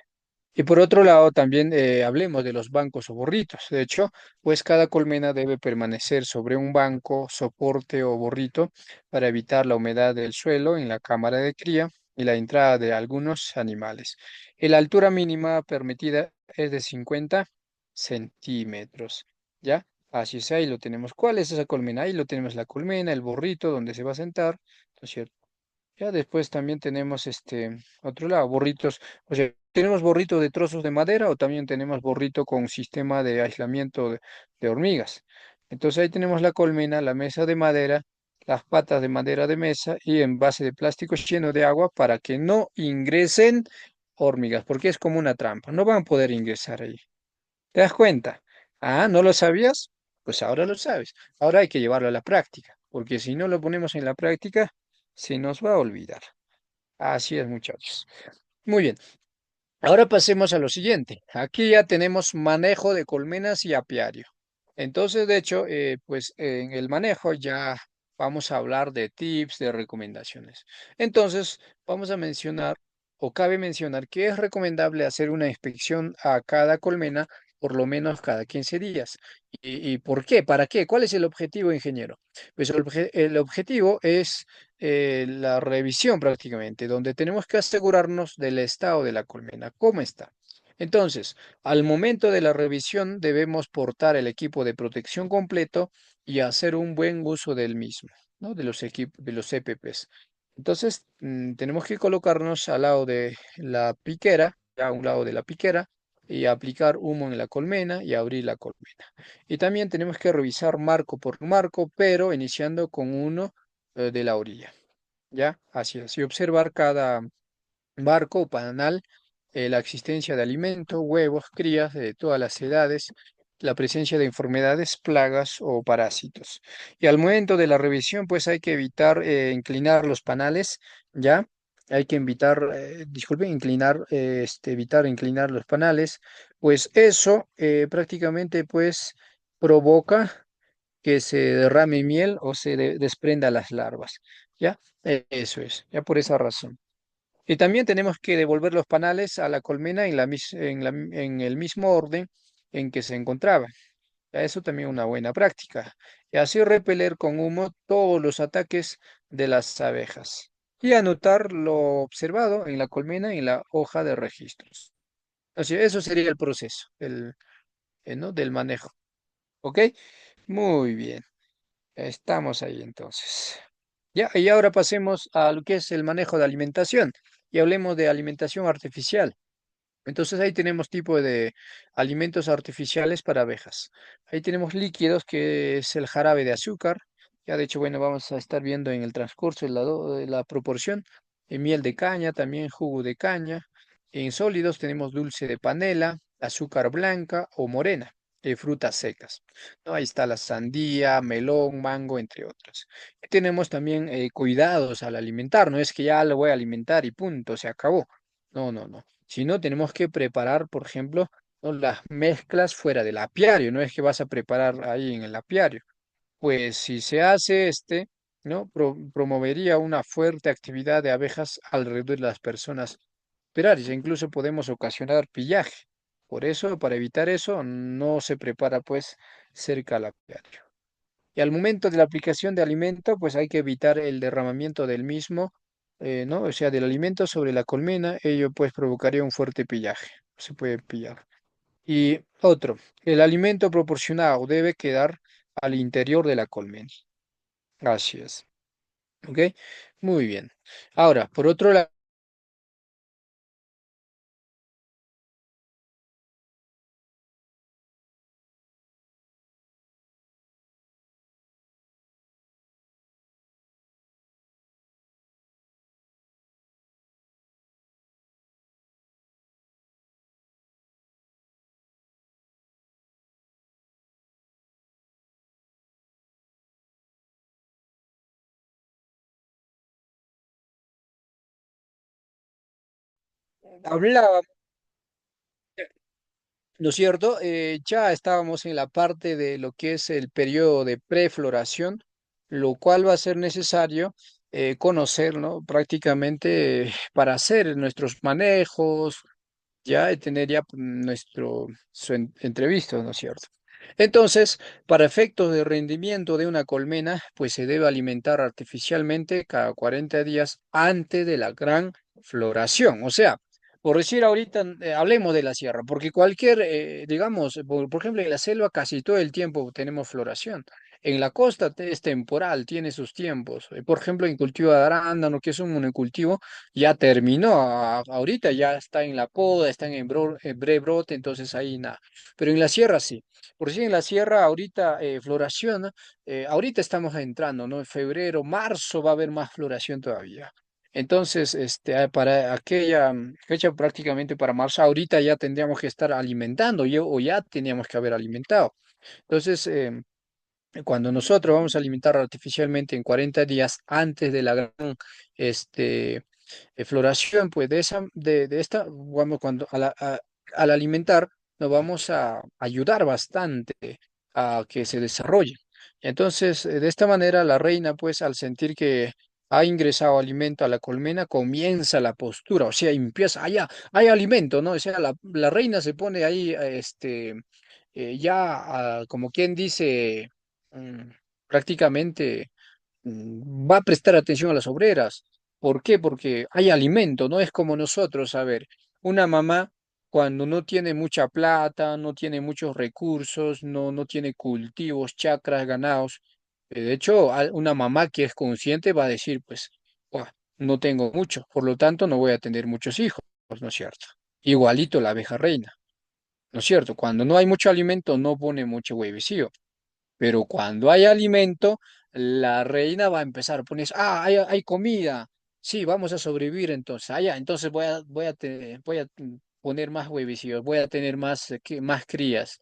[SPEAKER 2] Y por otro lado, también hablemos de los bancos o borritos. De hecho, pues cada colmena debe permanecer sobre un banco, soporte o borrito para evitar la humedad del suelo en la cámara de cría y la entrada de algunos animales. Y la altura mínima permitida es de 50 centímetros. ¿Ya? Así es, ahí lo tenemos. ¿Cuál es esa colmena? Ahí lo tenemos la colmena, el borrito donde se va a sentar, ¿no es cierto? Ya después también tenemos otro lado, borritos, o sea, tenemos borrito de trozos de madera o también tenemos borrito con sistema de aislamiento de hormigas. Entonces ahí tenemos la colmena, la mesa de madera, las patas de madera de mesa y envase de plástico lleno de agua para que no ingresen hormigas, porque es como una trampa, no van a poder ingresar ahí. ¿Te das cuenta? Ah, ¿no lo sabías? Pues ahora lo sabes. Ahora hay que llevarlo a la práctica, porque si no lo ponemos en la práctica, se nos va a olvidar. Así es, muchachos. Muy bien. Ahora pasemos a lo siguiente. Aquí ya tenemos manejo de colmenas y apiario. Entonces, de hecho, pues en el manejo ya vamos a hablar de tips, de recomendaciones. Entonces, vamos a mencionar o cabe mencionar que es recomendable hacer una inspección a cada colmena por lo menos cada 15 días. ¿Y por qué? ¿Para qué? ¿Cuál es el objetivo, ingeniero? Pues el objetivo es la revisión prácticamente, donde tenemos que asegurarnos del estado de la colmena, cómo está. Entonces, al momento de la revisión debemos portar el equipo de protección completo y hacer un buen uso del mismo, ¿no? De los equipos, de los EPPs. Entonces, tenemos que colocarnos al lado de la piquera, a un lado de la piquera, y aplicar humo en la colmena y abrir la colmena. Y también tenemos que revisar marco por marco, pero iniciando con uno de la orilla. ¿Ya? Así es. Y observar cada barco o panal, la existencia de alimento, huevos, crías de todas las edades, la presencia de enfermedades, plagas o parásitos. Y al momento de la revisión, pues hay que evitar inclinar los panales, ¿ya? Hay que disculpen, evitar inclinar los panales, pues eso prácticamente pues provoca que se derrame miel o se desprenda las larvas, ¿ya? Eso es, ya por esa razón. Y también tenemos que devolver los panales a la colmena en el mismo orden en que se encontraban. Eso también es una buena práctica. Y así repeler con humo todos los ataques de las abejas. Y anotar lo observado en la colmena y en la hoja de registros. Así, eso sería el proceso ¿no? del manejo. ¿Ok? Muy bien. Estamos ahí entonces. Ya, y ahora pasemos a lo que es el manejo de alimentación y hablemos de alimentación artificial. Entonces ahí tenemos tipo de alimentos artificiales para abejas. Ahí tenemos líquidos que es el jarabe de azúcar. Ya de hecho, bueno, vamos a estar viendo en el transcurso de la proporción. Miel de caña, también jugo de caña. En sólidos tenemos dulce de panela, azúcar blanca o morena, frutas secas. ¿No? Ahí está la sandía, melón, mango, entre otros. Y tenemos también cuidados al alimentar. No es que ya lo voy a alimentar y punto, se acabó. No, no, no. Si no, tenemos que preparar, por ejemplo, ¿no? las mezclas fuera del apiario, no es que vas a preparar ahí en el apiario. Pues si se hace ¿no? Promovería una fuerte actividad de abejas alrededor de las personas operarias, e incluso podemos ocasionar pillaje. Por eso, para evitar eso, no se prepara pues cerca al apiario. Y al momento de la aplicación de alimento, pues hay que evitar el derramamiento del mismo, ¿no? O sea, del alimento sobre la colmena, ello pues provocaría un fuerte pillaje, se puede pillar. Y otro, el alimento proporcionado debe quedar al interior de la colmena. Así es, ¿ok? Muy bien. Ahora, por otro lado, hablaba, ¿no es cierto? Ya estábamos en la parte de lo que es el periodo de prefloración, lo cual va a ser necesario conocer, ¿no? Prácticamente para hacer nuestros manejos, ya tener ya entrevista, ¿no es cierto? Entonces, para efectos de rendimiento de una colmena, pues se debe alimentar artificialmente cada 40 días antes de la gran floración. O sea, por decir ahorita, hablemos de la sierra, porque cualquier, digamos, por ejemplo, en la selva casi todo el tiempo tenemos floración. En la costa es temporal, tiene sus tiempos. Por ejemplo, en cultivo de arándano, que es un monocultivo, ya terminó, ahorita ya está en la poda, está en bre-brote, entonces ahí nada. Pero en la sierra sí. Por si en la sierra ahorita floración, ahorita estamos entrando, ¿no? En febrero, marzo va a haber más floración todavía. Entonces, para aquella fecha prácticamente para marzo, ahorita ya tendríamos que estar alimentando, o ya teníamos que haber alimentado. Entonces, cuando nosotros vamos a alimentar artificialmente en 40 días antes de la gran este, floración, pues de esta, vamos, al alimentar, nos vamos a ayudar bastante a que se desarrolle. Entonces, de esta manera, la reina, pues, al sentir que ha ingresado alimento a la colmena, comienza la postura, o sea, empieza, allá, hay alimento, ¿no? O sea, la reina se pone ahí, ya, como quien dice, mm, prácticamente va a prestar atención a las obreras. ¿Por qué? Porque hay alimento, no es como nosotros, a ver, una mamá cuando no tiene mucha plata, no tiene muchos recursos, no tiene cultivos, chacras, ganados. De hecho, una mamá que es consciente va a decir, pues, "Buah, no tengo mucho, por lo tanto no voy a tener muchos hijos, ¿no es cierto? Igualito la abeja reina. ¿no es cierto? Cuando no hay mucho alimento, no pone mucho huevecillo. Pero cuando hay alimento, la reina va a empezar a poner, hay comida, sí, vamos a sobrevivir entonces, entonces voy a poner más huevecillos, voy a tener más, más crías,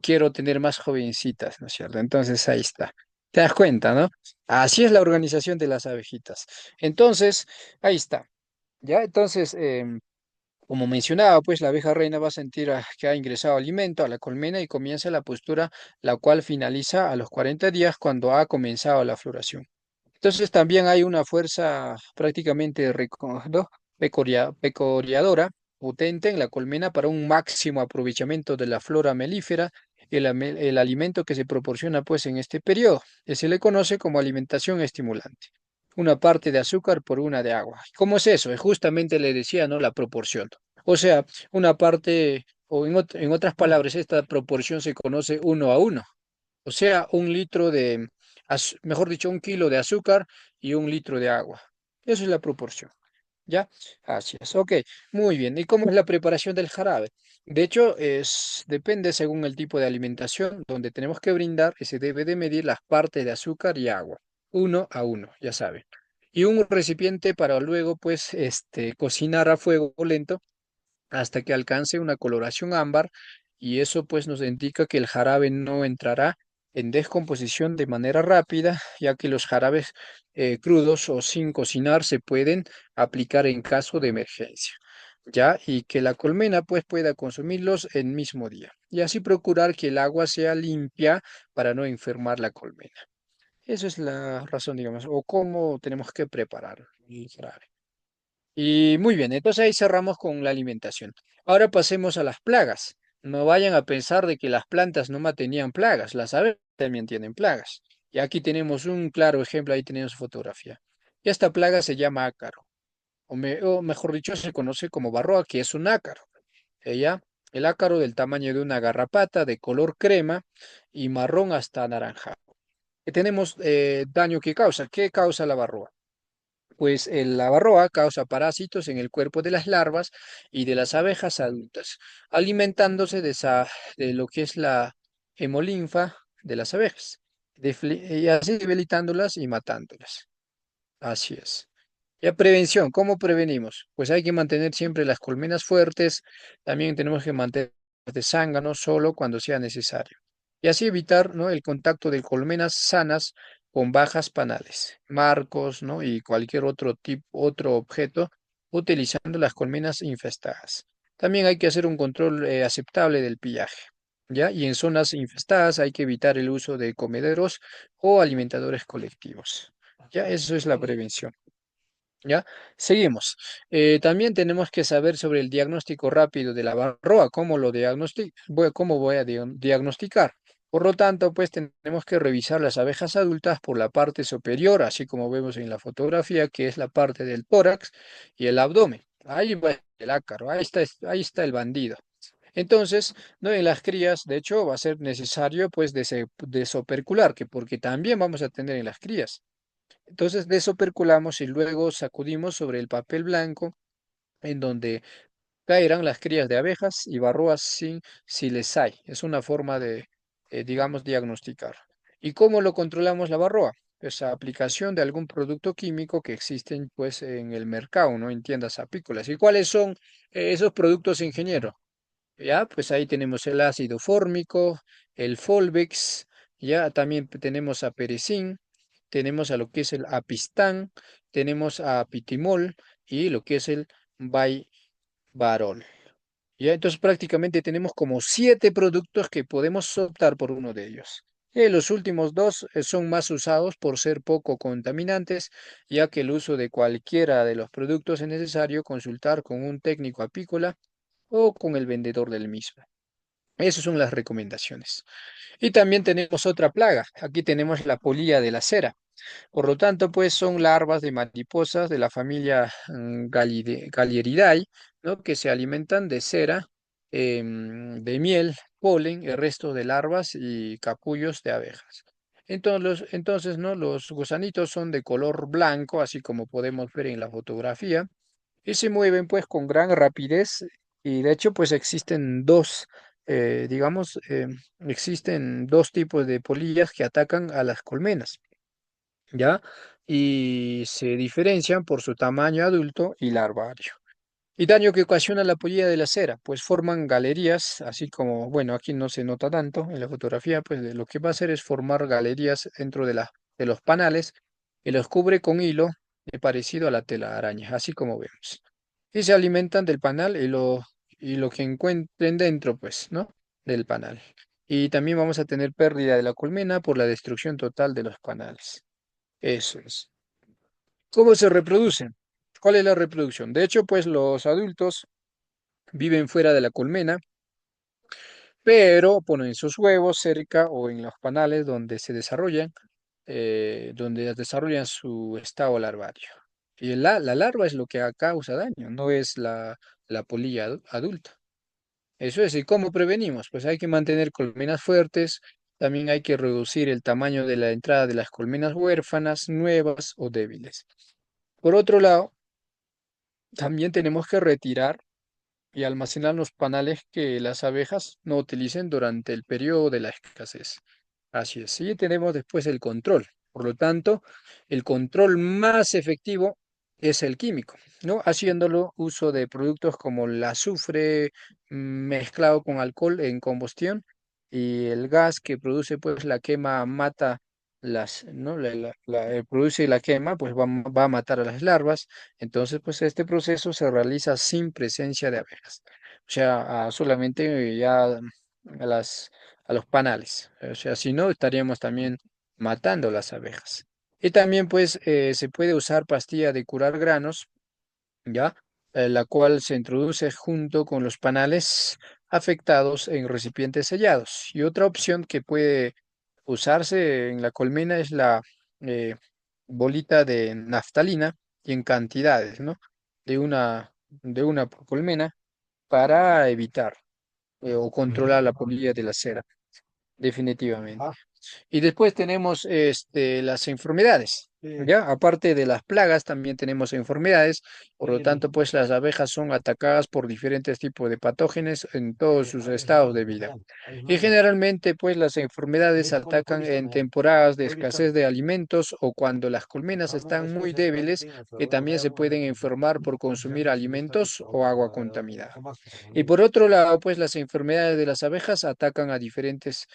[SPEAKER 2] quiero tener más jovencitas, ¿no es cierto? Entonces ahí está. ¿Te das cuenta, no? Así es la organización de las abejitas. Entonces, ahí está. ¿Ya? Entonces, como mencionaba, pues la abeja reina va a sentir que ha ingresado alimento a la colmena y comienza la postura, la cual finaliza a los 40 días cuando ha comenzado la floración. Entonces también hay una fuerza prácticamente ¿no? Pecoriadora potente en la colmena para un máximo aprovechamiento de la flora melífera, el alimento que se proporciona pues en este periodo. Se le conoce como alimentación estimulante. Una parte de azúcar por una de agua. ¿Cómo es eso? Es justamente le decía, ¿no? La proporción. O sea, una parte, o en otras palabras, esta proporción se conoce 1 a 1. O sea, 1 litro de, mejor dicho, 1 kilo de azúcar y 1 litro de agua. Esa es la proporción. ¿Ya? Así es. Ok, muy bien. ¿Y cómo es la preparación del jarabe? De hecho, depende según el tipo de alimentación, donde tenemos que brindar y se debe de medir las partes de azúcar y agua, 1 a 1, ya saben. Y un recipiente para luego, pues, cocinar a fuego lento hasta que alcance una coloración ámbar y eso pues nos indica que el jarabe no entrará en descomposición de manera rápida, ya que los jarabes crudos o sin cocinar se pueden aplicar en caso de emergencia, ¿ya? Y que la colmena pues pueda consumirlos el mismo día y así procurar que el agua sea limpia para no enfermar la colmena. Esa es la razón, digamos, o cómo tenemos que preparar el jarabe. Y muy bien, entonces ahí cerramos con la alimentación. Ahora pasemos a las plagas. No vayan a pensar de que las plantas no tenían plagas, las aves también tienen plagas. Y aquí tenemos un claro ejemplo, ahí tenemos fotografía. Y esta plaga se llama ácaro, o mejor dicho, se conoce como varroa, que es un ácaro. Ella, el ácaro del tamaño de una garrapata, de color crema y marrón hasta naranja. Y tenemos daño que causa. ¿Qué causa la varroa? Pues la varroa causa parásitos en el cuerpo de las larvas y de las abejas adultas, alimentándose de lo que es la hemolinfa de las abejas, y así debilitándolas y matándolas. Así es. Ya prevención, ¿cómo prevenimos? Pues hay que mantener siempre las colmenas fuertes, también tenemos que mantener de zángano solo cuando sea necesario. Y así evitar, ¿no? el contacto de colmenas sanas con bajas panales, marcos, ¿no? y cualquier otro tipo, otro objeto, utilizando las colmenas infestadas. También hay que hacer un control aceptable del pillaje, ¿ya? Y en zonas infestadas hay que evitar el uso de comederos o alimentadores colectivos. Ya, eso es la prevención. ¿Ya? Seguimos. También tenemos que saber sobre el diagnóstico rápido de la varroa, cómo voy a diagnosticar. Por lo tanto, pues tenemos que revisar las abejas adultas por la parte superior, así como vemos en la fotografía, que es la parte del tórax y el abdomen. Ahí va el ácaro, ahí está el bandido. Entonces, ¿no? En las crías, de hecho, va a ser necesario, pues, desopercular, que porque también vamos a tener en las crías. Entonces desoperculamos y luego sacudimos sobre el papel blanco en donde caerán las crías de abejas y varroas si les hay. Es una forma de, digamos, diagnosticar. ¿Y cómo lo controlamos la varroa? Pues a aplicación de algún producto químico que existen pues en el mercado, ¿no? En tiendas apícolas. ¿Y cuáles son esos productos, ingeniero? Ya, pues ahí tenemos el ácido fórmico, el Folvex, ya también tenemos a Perecin, tenemos a lo que es el Apistán, tenemos a Pitimol y lo que es el Vivarol. Ya, entonces prácticamente tenemos como 7 productos que podemos optar por uno de ellos. Los últimos dos son más usados por ser poco contaminantes, ya que el uso de cualquiera de los productos es necesario consultar con un técnico apícola o con el vendedor del mismo. Esas son las recomendaciones. Y también tenemos otra plaga. Aquí tenemos la polilla de la cera. Por lo tanto, pues son larvas de mariposas de la familia Galleridae, ¿no? Que se alimentan de cera, de miel, polen, el resto de larvas y capullos de abejas. Entonces, ¿no? Los gusanitos son de color blanco, así como podemos ver en la fotografía, y se mueven pues con gran rapidez Y de hecho, pues existen dos, digamos, existen dos tipos de polillas que atacan a las colmenas, ¿ya? Y se diferencian por su tamaño adulto y larvario. Y daño que ocasiona la polilla de la cera, pues forman galerías, así como, bueno, aquí no se nota tanto en la fotografía, pues lo que va a hacer es formar galerías dentro de los panales y los cubre con hilo parecido a la tela araña, así como vemos. Y se alimentan del panal y lo que encuentren dentro, pues, ¿no? Del panal. Y también vamos a tener pérdida de la colmena por la destrucción total de los panales. Eso es. ¿Cómo se reproducen? ¿Cuál es la reproducción? De hecho, pues los adultos viven fuera de la colmena, pero ponen sus huevos cerca o en los panales donde se desarrollan, donde desarrollan su estado larvario. Y la larva es lo que causa daño, no es la polilla adulta. Eso es. ¿Y cómo prevenimos? Pues hay que mantener colmenas fuertes, también hay que reducir el tamaño de la entrada de las colmenas huérfanas, nuevas o débiles. Por otro lado, también tenemos que retirar y almacenar los panales que las abejas no utilicen durante el periodo de la escasez. Así es. Y tenemos después el control. Por lo tanto, el control más efectivo es el químico, ¿no? Haciéndolo uso de productos como el azufre mezclado con alcohol en combustión y el gas que produce pues la quema mata ¿no? Produce la quema, pues va a matar a las larvas. Entonces, pues este proceso se realiza sin presencia de abejas. O sea, solamente ya a a los panales. O sea, si no, estaríamos también matando las abejas. Y también, pues, se puede usar pastilla de curar granos, ¿ya? La cual se introduce junto con los panales afectados en recipientes sellados. Y otra opción que puede usarse en la colmena es la eh, bolita de naftalina y en cantidades, ¿no? De una por colmena para evitar o controlar la polilla de la cera, definitivamente. Y después tenemos las enfermedades, ¿ya? Aparte de las plagas, también tenemos enfermedades, por lo tanto, pues las abejas son atacadas por diferentes tipos de patógenos en todos sus estados de vida. Y generalmente, pues las enfermedades atacan en temporadas de escasez de alimentos o cuando las colmenas están muy débiles, que también se pueden enfermar por consumir alimentos o agua contaminada. Y por otro lado, pues las enfermedades de las abejas atacan a diferentes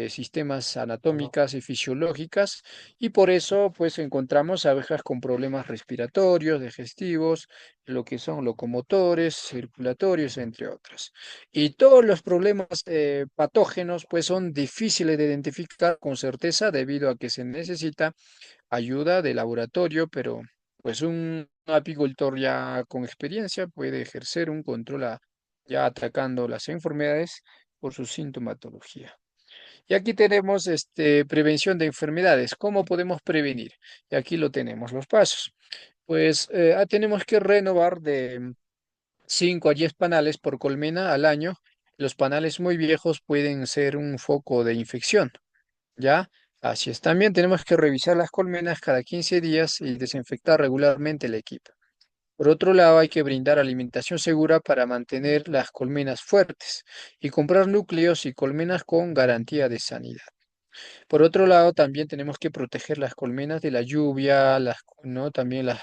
[SPEAKER 2] sistemas anatómicas y fisiológicas y por eso pues encontramos abejas con problemas respiratorios, digestivos, lo que son locomotores, circulatorios, entre otros. Y todos los problemas patógenos pues son difíciles de identificar con certeza debido a que se necesita ayuda de laboratorio, pero pues un apicultor ya con experiencia puede ejercer un control ya atacando las enfermedades por su sintomatología. Y aquí tenemos prevención de enfermedades. ¿Cómo podemos prevenir? Y aquí lo tenemos, los pasos. Pues tenemos que renovar de 5 a 10 panales por colmena al año. Los panales muy viejos pueden ser un foco de infección, ¿ya? Así es. También tenemos que revisar las colmenas cada 15 días y desinfectar regularmente el equipo. Por otro lado, hay que brindar alimentación segura para mantener las colmenas fuertes y comprar núcleos y colmenas con garantía de sanidad. Por otro lado, también tenemos que proteger las colmenas de la lluvia, ¿no? También las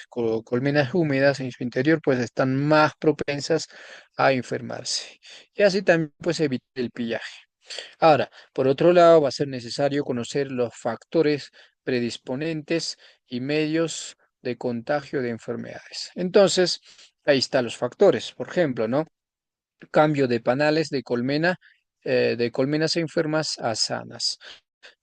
[SPEAKER 2] colmenas húmedas en su interior, pues están más propensas a enfermarse. Y así también, pues, evitar el pillaje. Ahora, por otro lado, va a ser necesario conocer los factores predisponentes y medios de contagio de enfermedades. Entonces, ahí están los factores, por ejemplo, ¿no? Cambio de panales de colmenas enfermas a sanas.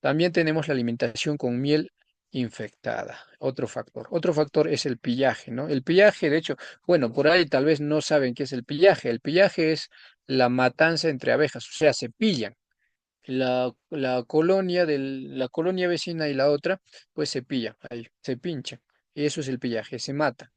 [SPEAKER 2] También tenemos la alimentación con miel infectada, otro factor. Otro factor es el pillaje, ¿no? El pillaje, de hecho, bueno, por ahí tal vez no saben qué es el pillaje. El pillaje es la matanza entre abejas, o sea, se pillan la colonia vecina y la otra, pues se pilla, ahí, se pincha. Y eso es el pillaje, se mata,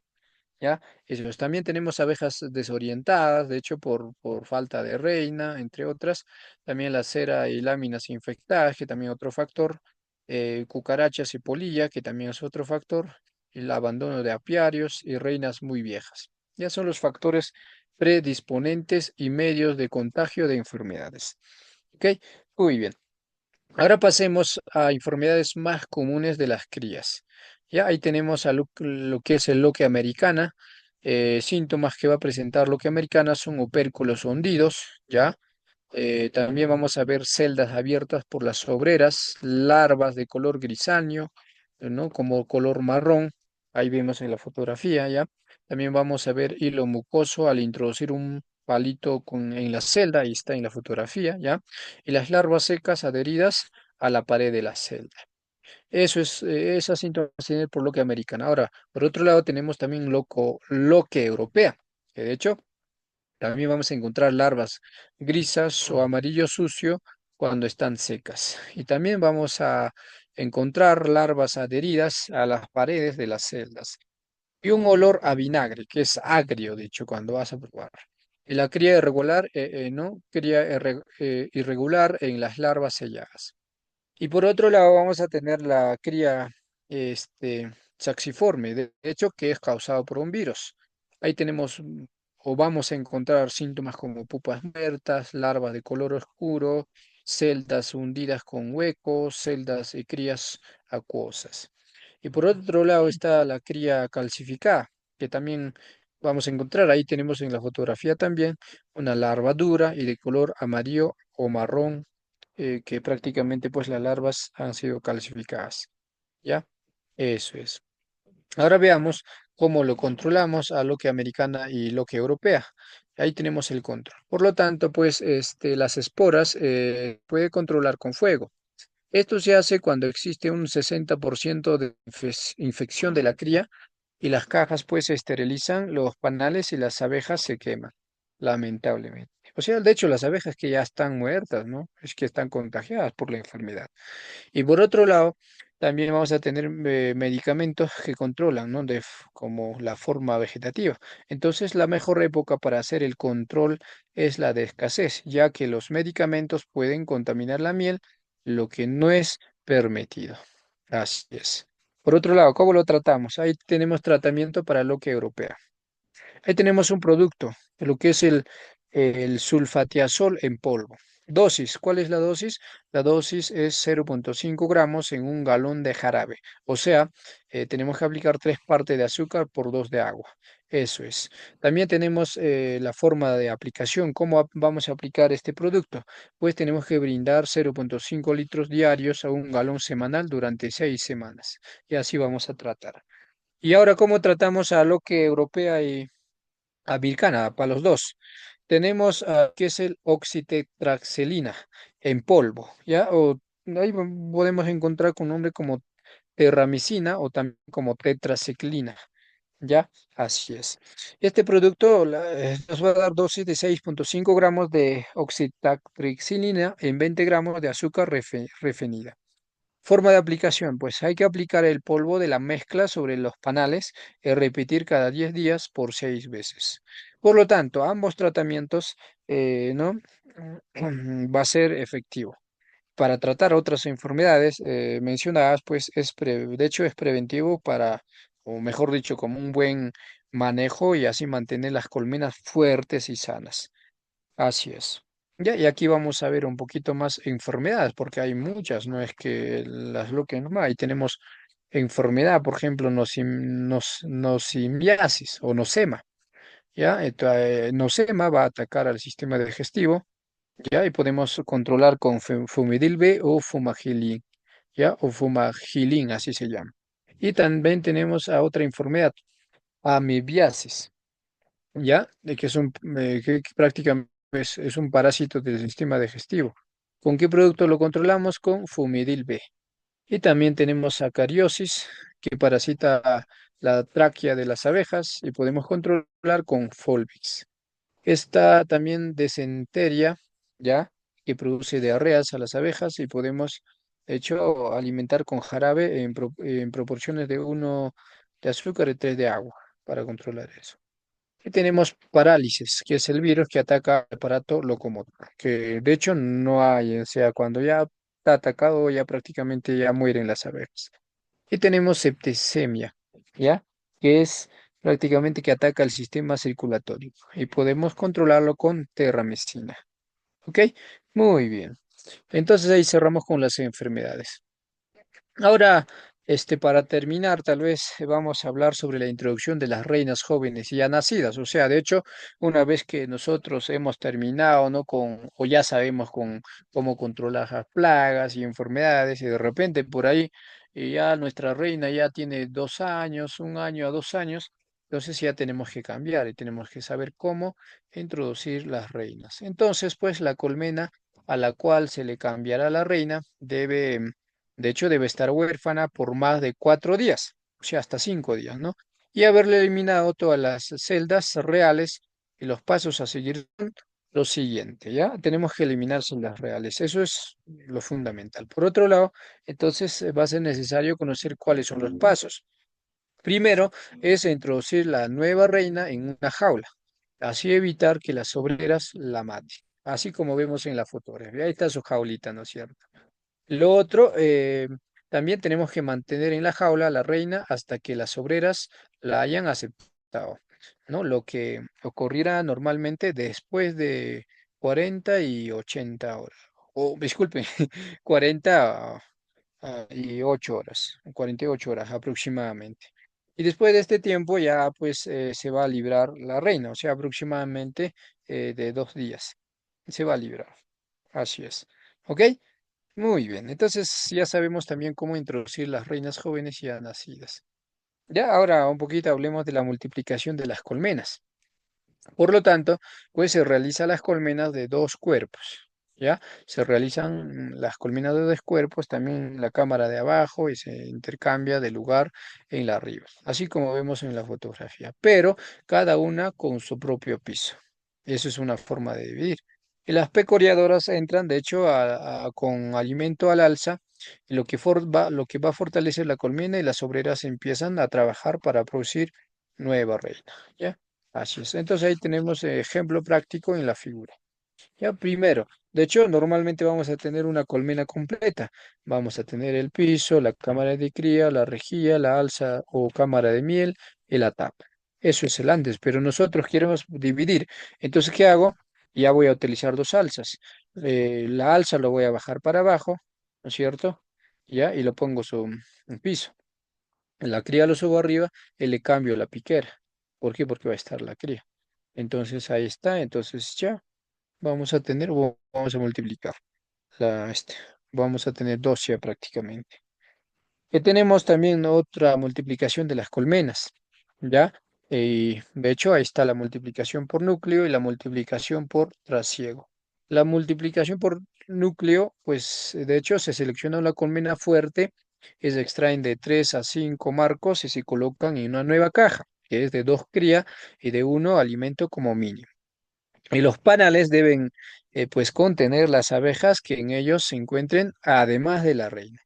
[SPEAKER 2] ¿ya? Eso es. También tenemos abejas desorientadas, de hecho, por falta de reina, entre otras. También la cera y láminas infectadas, que también otro factor. Cucarachas y polilla, que también es otro factor. Y el abandono de apiarios y reinas muy viejas. Ya son los factores predisponentes y medios de contagio de enfermedades. ¿Ok? Muy bien. Ahora pasemos a enfermedades más comunes de las crías. Ya ahí tenemos a lo que es el loque americana. Síntomas que va a presentar loque americana son opérculos hundidos, ¿ya? También vamos a ver celdas abiertas por las obreras, larvas de color grisáceo, ¿no? Como color marrón. Ahí vemos en la fotografía, ¿ya? También vamos a ver hilo mucoso al introducir un palito en la celda, ahí está en la fotografía, ¿ya? Y las larvas secas adheridas a la pared de la celda. Eso es, esas síntomas tiene por loque americana. Ahora, por otro lado, tenemos también loque europea, que de hecho también vamos a encontrar larvas grisas o amarillo sucio cuando están secas. Y también vamos a encontrar larvas adheridas a las paredes de las celdas. Y un olor a vinagre, que es agrio, de hecho, cuando vas a probar. Y la cría irregular, ¿no? Cría irregular en las larvas selladas. Y por otro lado vamos a tener la cría saxiforme, de hecho, que es causado por un virus. Ahí tenemos o vamos a encontrar síntomas como pupas muertas, larvas de color oscuro, celdas hundidas con huecos, celdas y crías acuosas. Y por otro lado está la cría calcificada, que también vamos a encontrar. Ahí tenemos en la fotografía también una larva dura y de color amarillo o marrón que prácticamente pues las larvas han sido calcificadas. ¿Ya? Eso es. Ahora veamos cómo lo controlamos a lo que americana y lo que europea. Ahí tenemos el control. Por lo tanto, pues las esporas puede controlar con fuego. Esto se hace cuando existe un 60% de infección de la cría y las cajas pues se esterilizan, los panales y las abejas se queman, lamentablemente. O sea, de hecho, las abejas que ya están muertas, ¿no? Es que están contagiadas por la enfermedad. Y por otro lado, también vamos a tener medicamentos que controlan, ¿no? Como la forma vegetativa. Entonces, la mejor época para hacer el control es la de escasez, ya que los medicamentos pueden contaminar la miel, lo que no es permitido. Así es. Por otro lado, ¿cómo lo tratamos? Ahí tenemos tratamiento para lo que europea. Ahí tenemos un producto, lo que es el sulfatiazol en polvo. Dosis, ¿cuál es la dosis? La dosis es 0,5 gramos en un galón de jarabe. O sea, tenemos que aplicar 3 partes de azúcar por 2 de agua. Eso es. También tenemos la forma de aplicación. ¿Cómo vamos a aplicar este producto? Pues tenemos que brindar 0,5 litros diarios a un galón semanal durante 6 semanas. Y así vamos a tratar. Y ahora, ¿cómo tratamos a lo que europea y Americana, para los dos? Tenemos que es el oxitetraxelina en polvo, ¿ya? O ahí podemos encontrar con nombre como terramicina o también como tetraciclina, ¿ya? Así es. Este producto nos va a dar dosis de 6,5 gramos de oxitetraxilina en 20 gramos de azúcar refinada. Forma de aplicación, pues hay que aplicar el polvo de la mezcla sobre los panales y repetir cada 10 días por 6 veces. Por lo tanto, ambos tratamientos, ¿no? Va a ser efectivo. Para tratar otras enfermedades mencionadas, pues de hecho es preventivo para, o mejor dicho, como un buen manejo y así mantener las colmenas fuertes y sanas. Así es. Ya, y aquí vamos a ver un poquito más enfermedades, porque hay muchas, no es que las bloqueen nomás. Ahí tenemos enfermedad, por ejemplo, nosimbiasis o nosema, ¿ya? Nosema va a atacar al sistema digestivo, ¿ya? Y podemos controlar con Fumidil B o Fumagilin, ¿ya? O Fumagilin, así se llama. Y también tenemos a otra enfermedad, amibiasis. ¿Ya? De que es que prácticamente es un parásito del sistema digestivo. ¿Con qué producto lo controlamos? Con Fumidil B. Y también tenemos sacariosis, que parasita la tráquea de las abejas y podemos controlar con Folvix. Está también desenteria, ¿ya? Que produce diarreas a las abejas y podemos, de hecho, alimentar con jarabe en proporciones de 1 de azúcar y 3 de agua para controlar eso. Y tenemos parálisis, que es el virus que ataca al aparato locomotor, que de hecho no hay, o sea, cuando ya está atacado ya prácticamente ya mueren las abejas. Y tenemos septicemia, ¿ya? Que es prácticamente que ataca el sistema circulatorio y podemos controlarlo con terramecina. ¿Ok? Muy bien. Entonces ahí cerramos con las enfermedades. Ahora, para terminar, tal vez vamos a hablar sobre la introducción de las reinas jóvenes y ya nacidas. O sea, de hecho, una vez que nosotros hemos terminado, ¿no? O ya sabemos cómo controlar las plagas y enfermedades, y de repente por ahí ya nuestra reina ya tiene 2 años, 1 año a 2 años, entonces ya tenemos que cambiar y tenemos que saber cómo introducir las reinas. Entonces, pues la colmena a la cual se le cambiará la reina de hecho, debe estar huérfana por más de 4 días, o sea, hasta 5 días, ¿no? Y haberle eliminado todas las celdas reales y los pasos a seguir son lo siguiente, ¿ya? Tenemos que eliminar celdas reales, eso es lo fundamental. Por otro lado, entonces va a ser necesario conocer cuáles son los pasos. Primero es introducir la nueva reina en una jaula, así evitar que las obreras la maten, así como vemos en la fotografía. Ahí está su jaulita, ¿no es cierto? Lo otro, también tenemos que mantener en la jaula a la reina hasta que las obreras la hayan aceptado, ¿no? Lo que ocurrirá normalmente después de 40 y 80 horas. O, disculpe, 40 y 8 horas, 48 horas aproximadamente. Y después de este tiempo ya pues se va a librar la reina, o sea, aproximadamente de 2 días. Se va a librar, así es. ¿Ok? Muy bien, entonces ya sabemos también cómo introducir las reinas jóvenes ya nacidas. Ya ahora un poquito hablemos de la multiplicación de las colmenas. Por lo tanto, pues se realiza las colmenas de dos cuerpos, ¿ya? Se realizan las colmenas de dos cuerpos, también la cámara de abajo y se intercambia de lugar en la arriba, así como vemos en la fotografía, pero cada una con su propio piso. Eso es una forma de dividir. Y las pecoreadoras entran, de hecho, con alimento al alza, lo que va a fortalecer la colmena y las obreras empiezan a trabajar para producir nueva reina, ¿ya? Así es. Entonces ahí tenemos ejemplo práctico en la figura. Ya primero, de hecho, normalmente vamos a tener una colmena completa. Vamos a tener el piso, la cámara de cría, la rejilla, la alza o cámara de miel y la tapa. Eso es el antes, pero nosotros queremos dividir. Entonces, ¿qué hago? Ya voy a utilizar dos alzas. La alza lo voy a bajar para abajo, ¿no es cierto? Ya, y lo pongo sobre un piso. La cría lo subo arriba y le cambio la piquera. ¿Por qué? Porque va a estar la cría. Entonces ahí está. Entonces ya vamos a tener, vamos a multiplicar. La, este, vamos a tener dos ya prácticamente. Que tenemos también otra multiplicación de las colmenas, ¿ya? Y de hecho, ahí está la multiplicación por núcleo y la multiplicación por trasiego. La multiplicación por núcleo, pues de hecho se selecciona una colmena fuerte y se extraen de 3 a 5 marcos y se colocan en una nueva caja, que es de 2 cría y de uno alimento como mínimo. Y los panales deben pues contener las abejas que en ellos se encuentren, además de la reina.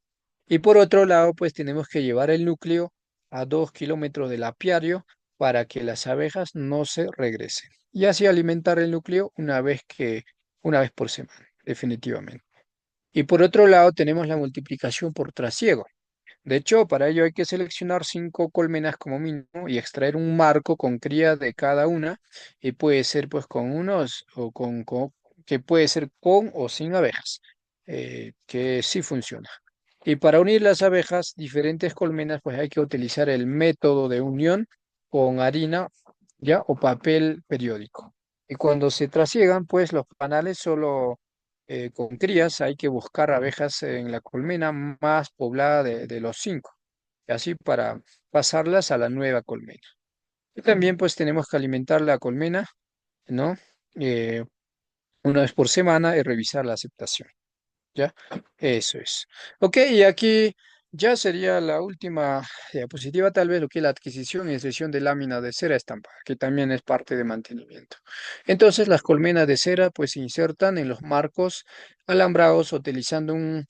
[SPEAKER 2] Y por otro lado, pues tenemos que llevar el núcleo a 2 kilómetros del apiario para que las abejas no se regresen. Y así alimentar el núcleo una vez por semana, definitivamente. Y por otro lado, tenemos la multiplicación por trasiego. De hecho, para ello hay que seleccionar 5 colmenas como mínimo y extraer un marco con cría de cada una. Y puede ser pues con unos o que puede ser con o sin abejas, que sí funciona. Y para unir las abejas, diferentes colmenas, pues hay que utilizar el método de unión con harina, ¿ya? O papel periódico. Y cuando se trasiegan, pues los panales solo con crías hay que buscar abejas en la colmena más poblada de los 5, y así para pasarlas a la nueva colmena. Y también pues tenemos que alimentar la colmena, ¿no? Eh, una vez por semana y revisar la aceptación. ¿Ya? Eso es. Ok, y aquí ya sería la última diapositiva, tal vez lo que es la adquisición y extracción de lámina de cera estampada, que también es parte de mantenimiento. Entonces, las colmenas de cera pues se insertan en los marcos alambrados utilizando un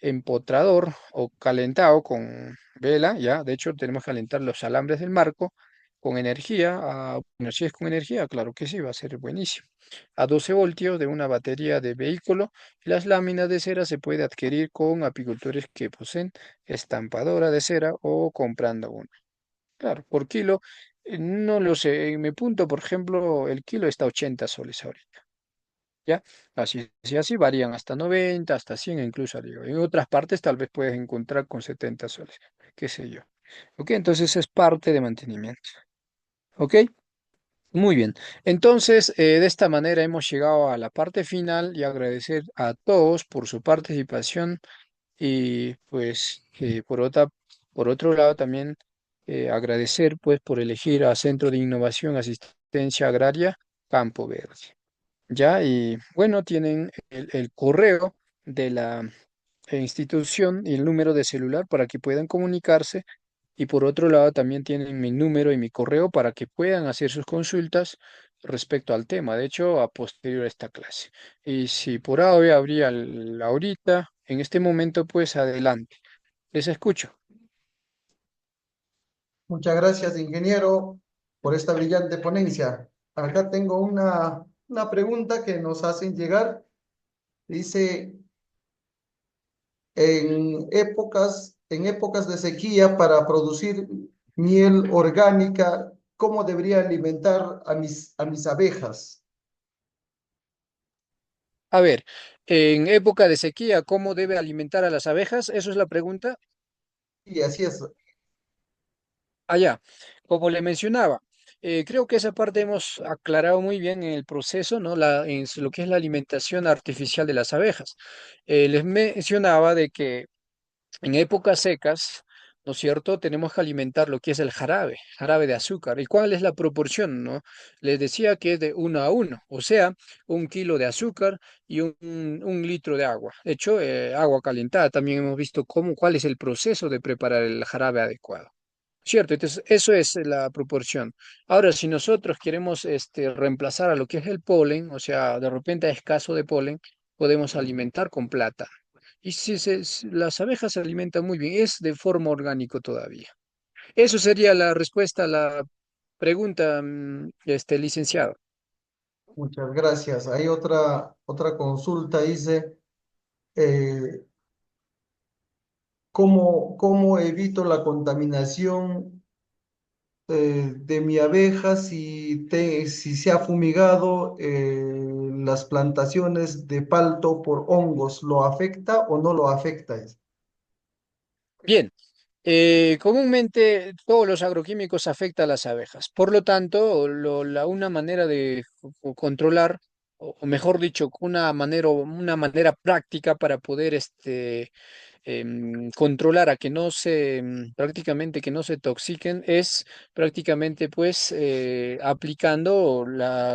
[SPEAKER 2] empotrador o calentado con vela, ¿ya? De hecho, tenemos que calentar los alambres del marco con energía. Bueno, si es con energía, claro que sí, va a ser buenísimo. A 12 voltios de una batería de vehículo. Las láminas de cera se puede adquirir con apicultores que poseen estampadora de cera o comprando una. Claro, por kilo No lo sé, en mi punto, por ejemplo, el kilo está a 80 soles ahorita, ¿ya? Así, así, así varían hasta 90, hasta 100 incluso, digo. En otras partes tal vez puedes encontrar con 70 soles, qué sé yo. ¿Ok? Entonces es parte de mantenimiento. ¿Ok? Muy bien. Entonces, de esta manera hemos llegado a la parte final y agradecer a todos por su participación y pues por otro lado también agradecer pues por elegir a Centro de Innovación Asistencia Agraria Campo Verde. Ya, y bueno, tienen el correo de la institución y el número de celular para que puedan comunicarse. Y por otro lado, también tienen mi número y mi correo para que puedan hacer sus consultas respecto al tema. De hecho, a posterior a esta clase. Y si por ahora habría ahorita, en este momento, pues adelante. Les escucho.
[SPEAKER 1] Muchas gracias, ingeniero, por esta brillante ponencia. Acá tengo una pregunta que nos hacen llegar. Dice, en épocas de sequía para producir miel orgánica, ¿cómo debería alimentar a mis abejas?
[SPEAKER 2] A ver, en época de sequía, ¿cómo debe alimentar a las abejas? Eso es la pregunta.
[SPEAKER 1] Y así es.
[SPEAKER 2] Allá, como le mencionaba, creo que esa parte hemos aclarado muy bien en el proceso, ¿no? Lo que es la alimentación artificial de las abejas. Les mencionaba de que en épocas secas, ¿no es cierto? Tenemos que alimentar lo que es el jarabe de azúcar. ¿Y cuál es la proporción, no? Les decía que es de 1 a 1, o sea, 1 kilo de azúcar y un litro de agua. De hecho, agua calentada. También hemos visto cuál es el proceso de preparar el jarabe adecuado. Cierto, entonces eso es la proporción. Ahora, si nosotros queremos reemplazar a lo que es el polen, o sea, de repente hay escaso de polen, podemos alimentar con plata. Y si las abejas se alimentan muy bien, es de forma orgánico todavía. Eso sería la respuesta a la pregunta, licenciado.
[SPEAKER 1] Muchas gracias. Hay otra consulta, dice, eh, ¿cómo evito la contaminación de mi abeja si se ha fumigado las plantaciones de palto por hongos? ¿Lo afecta o no lo afecta?
[SPEAKER 2] Bien, comúnmente todos los agroquímicos afectan a las abejas. Por lo tanto, una manera de controlar, o mejor dicho, una manera práctica para poder controlar a que no prácticamente que no se toxiquen, es prácticamente pues aplicando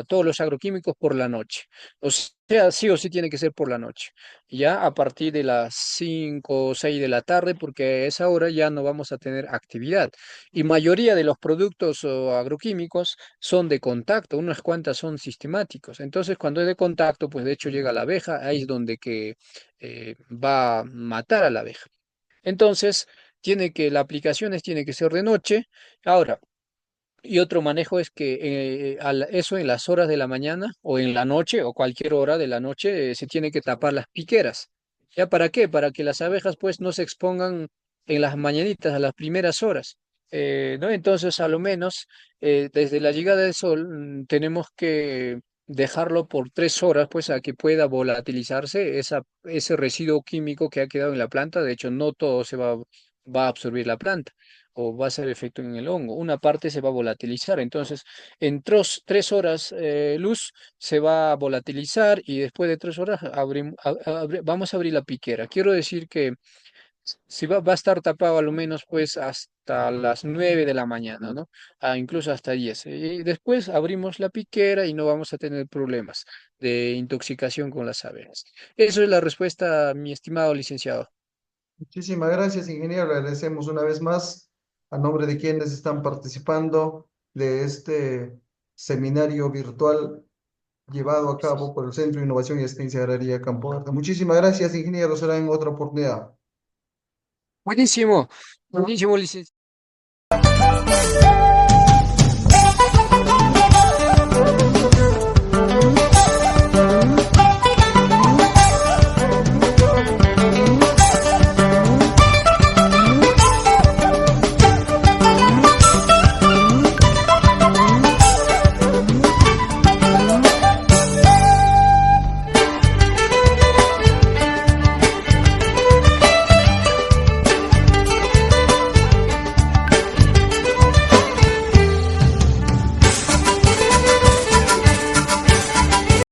[SPEAKER 2] todos los agroquímicos por la noche. O sea, sí o sí tiene que ser por la noche, ya a partir de las 5 o 6 de la tarde, porque a esa hora ya no vamos a tener actividad. Y mayoría de los productos agroquímicos son de contacto, unas cuantas son sistemáticos. Entonces, cuando es de contacto, pues de hecho llega la abeja, ahí es donde va a matar a la abeja. Entonces, la aplicación tiene que ser de noche. Ahora, y otro manejo es que eso en las horas de la mañana o en la noche o cualquier hora de la noche se tiene que tapar las piqueras. ¿Ya para qué? Para que las abejas pues no se expongan en las mañanitas a las primeras horas. ¿No? Entonces, a lo menos desde la llegada del sol tenemos que dejarlo por 3 horas pues a que pueda volatilizarse ese residuo químico que ha quedado en la planta. De hecho, no todo va a absorbir la planta o va a hacer efecto en el hongo. Una parte se va a volatilizar. Entonces, en 3 horas luz se va a volatilizar y después de 3 horas vamos a abrir la piquera. Quiero decir que si va a estar tapado a lo menos pues hasta las 9 de la mañana, ¿no? Incluso hasta 10. Y después abrimos la piquera y no vamos a tener problemas de intoxicación con las abejas. Eso es la respuesta, mi estimado licenciado.
[SPEAKER 1] Muchísimas gracias, ingeniero. Le agradecemos una vez más a nombre de quienes están participando de este seminario virtual llevado a cabo por el Centro de Innovación y Asistencia Agraria Campo Verde. Muchísimas gracias, ingeniero. Será en otra oportunidad.
[SPEAKER 2] Buenísimo, buenísimo, licenciado.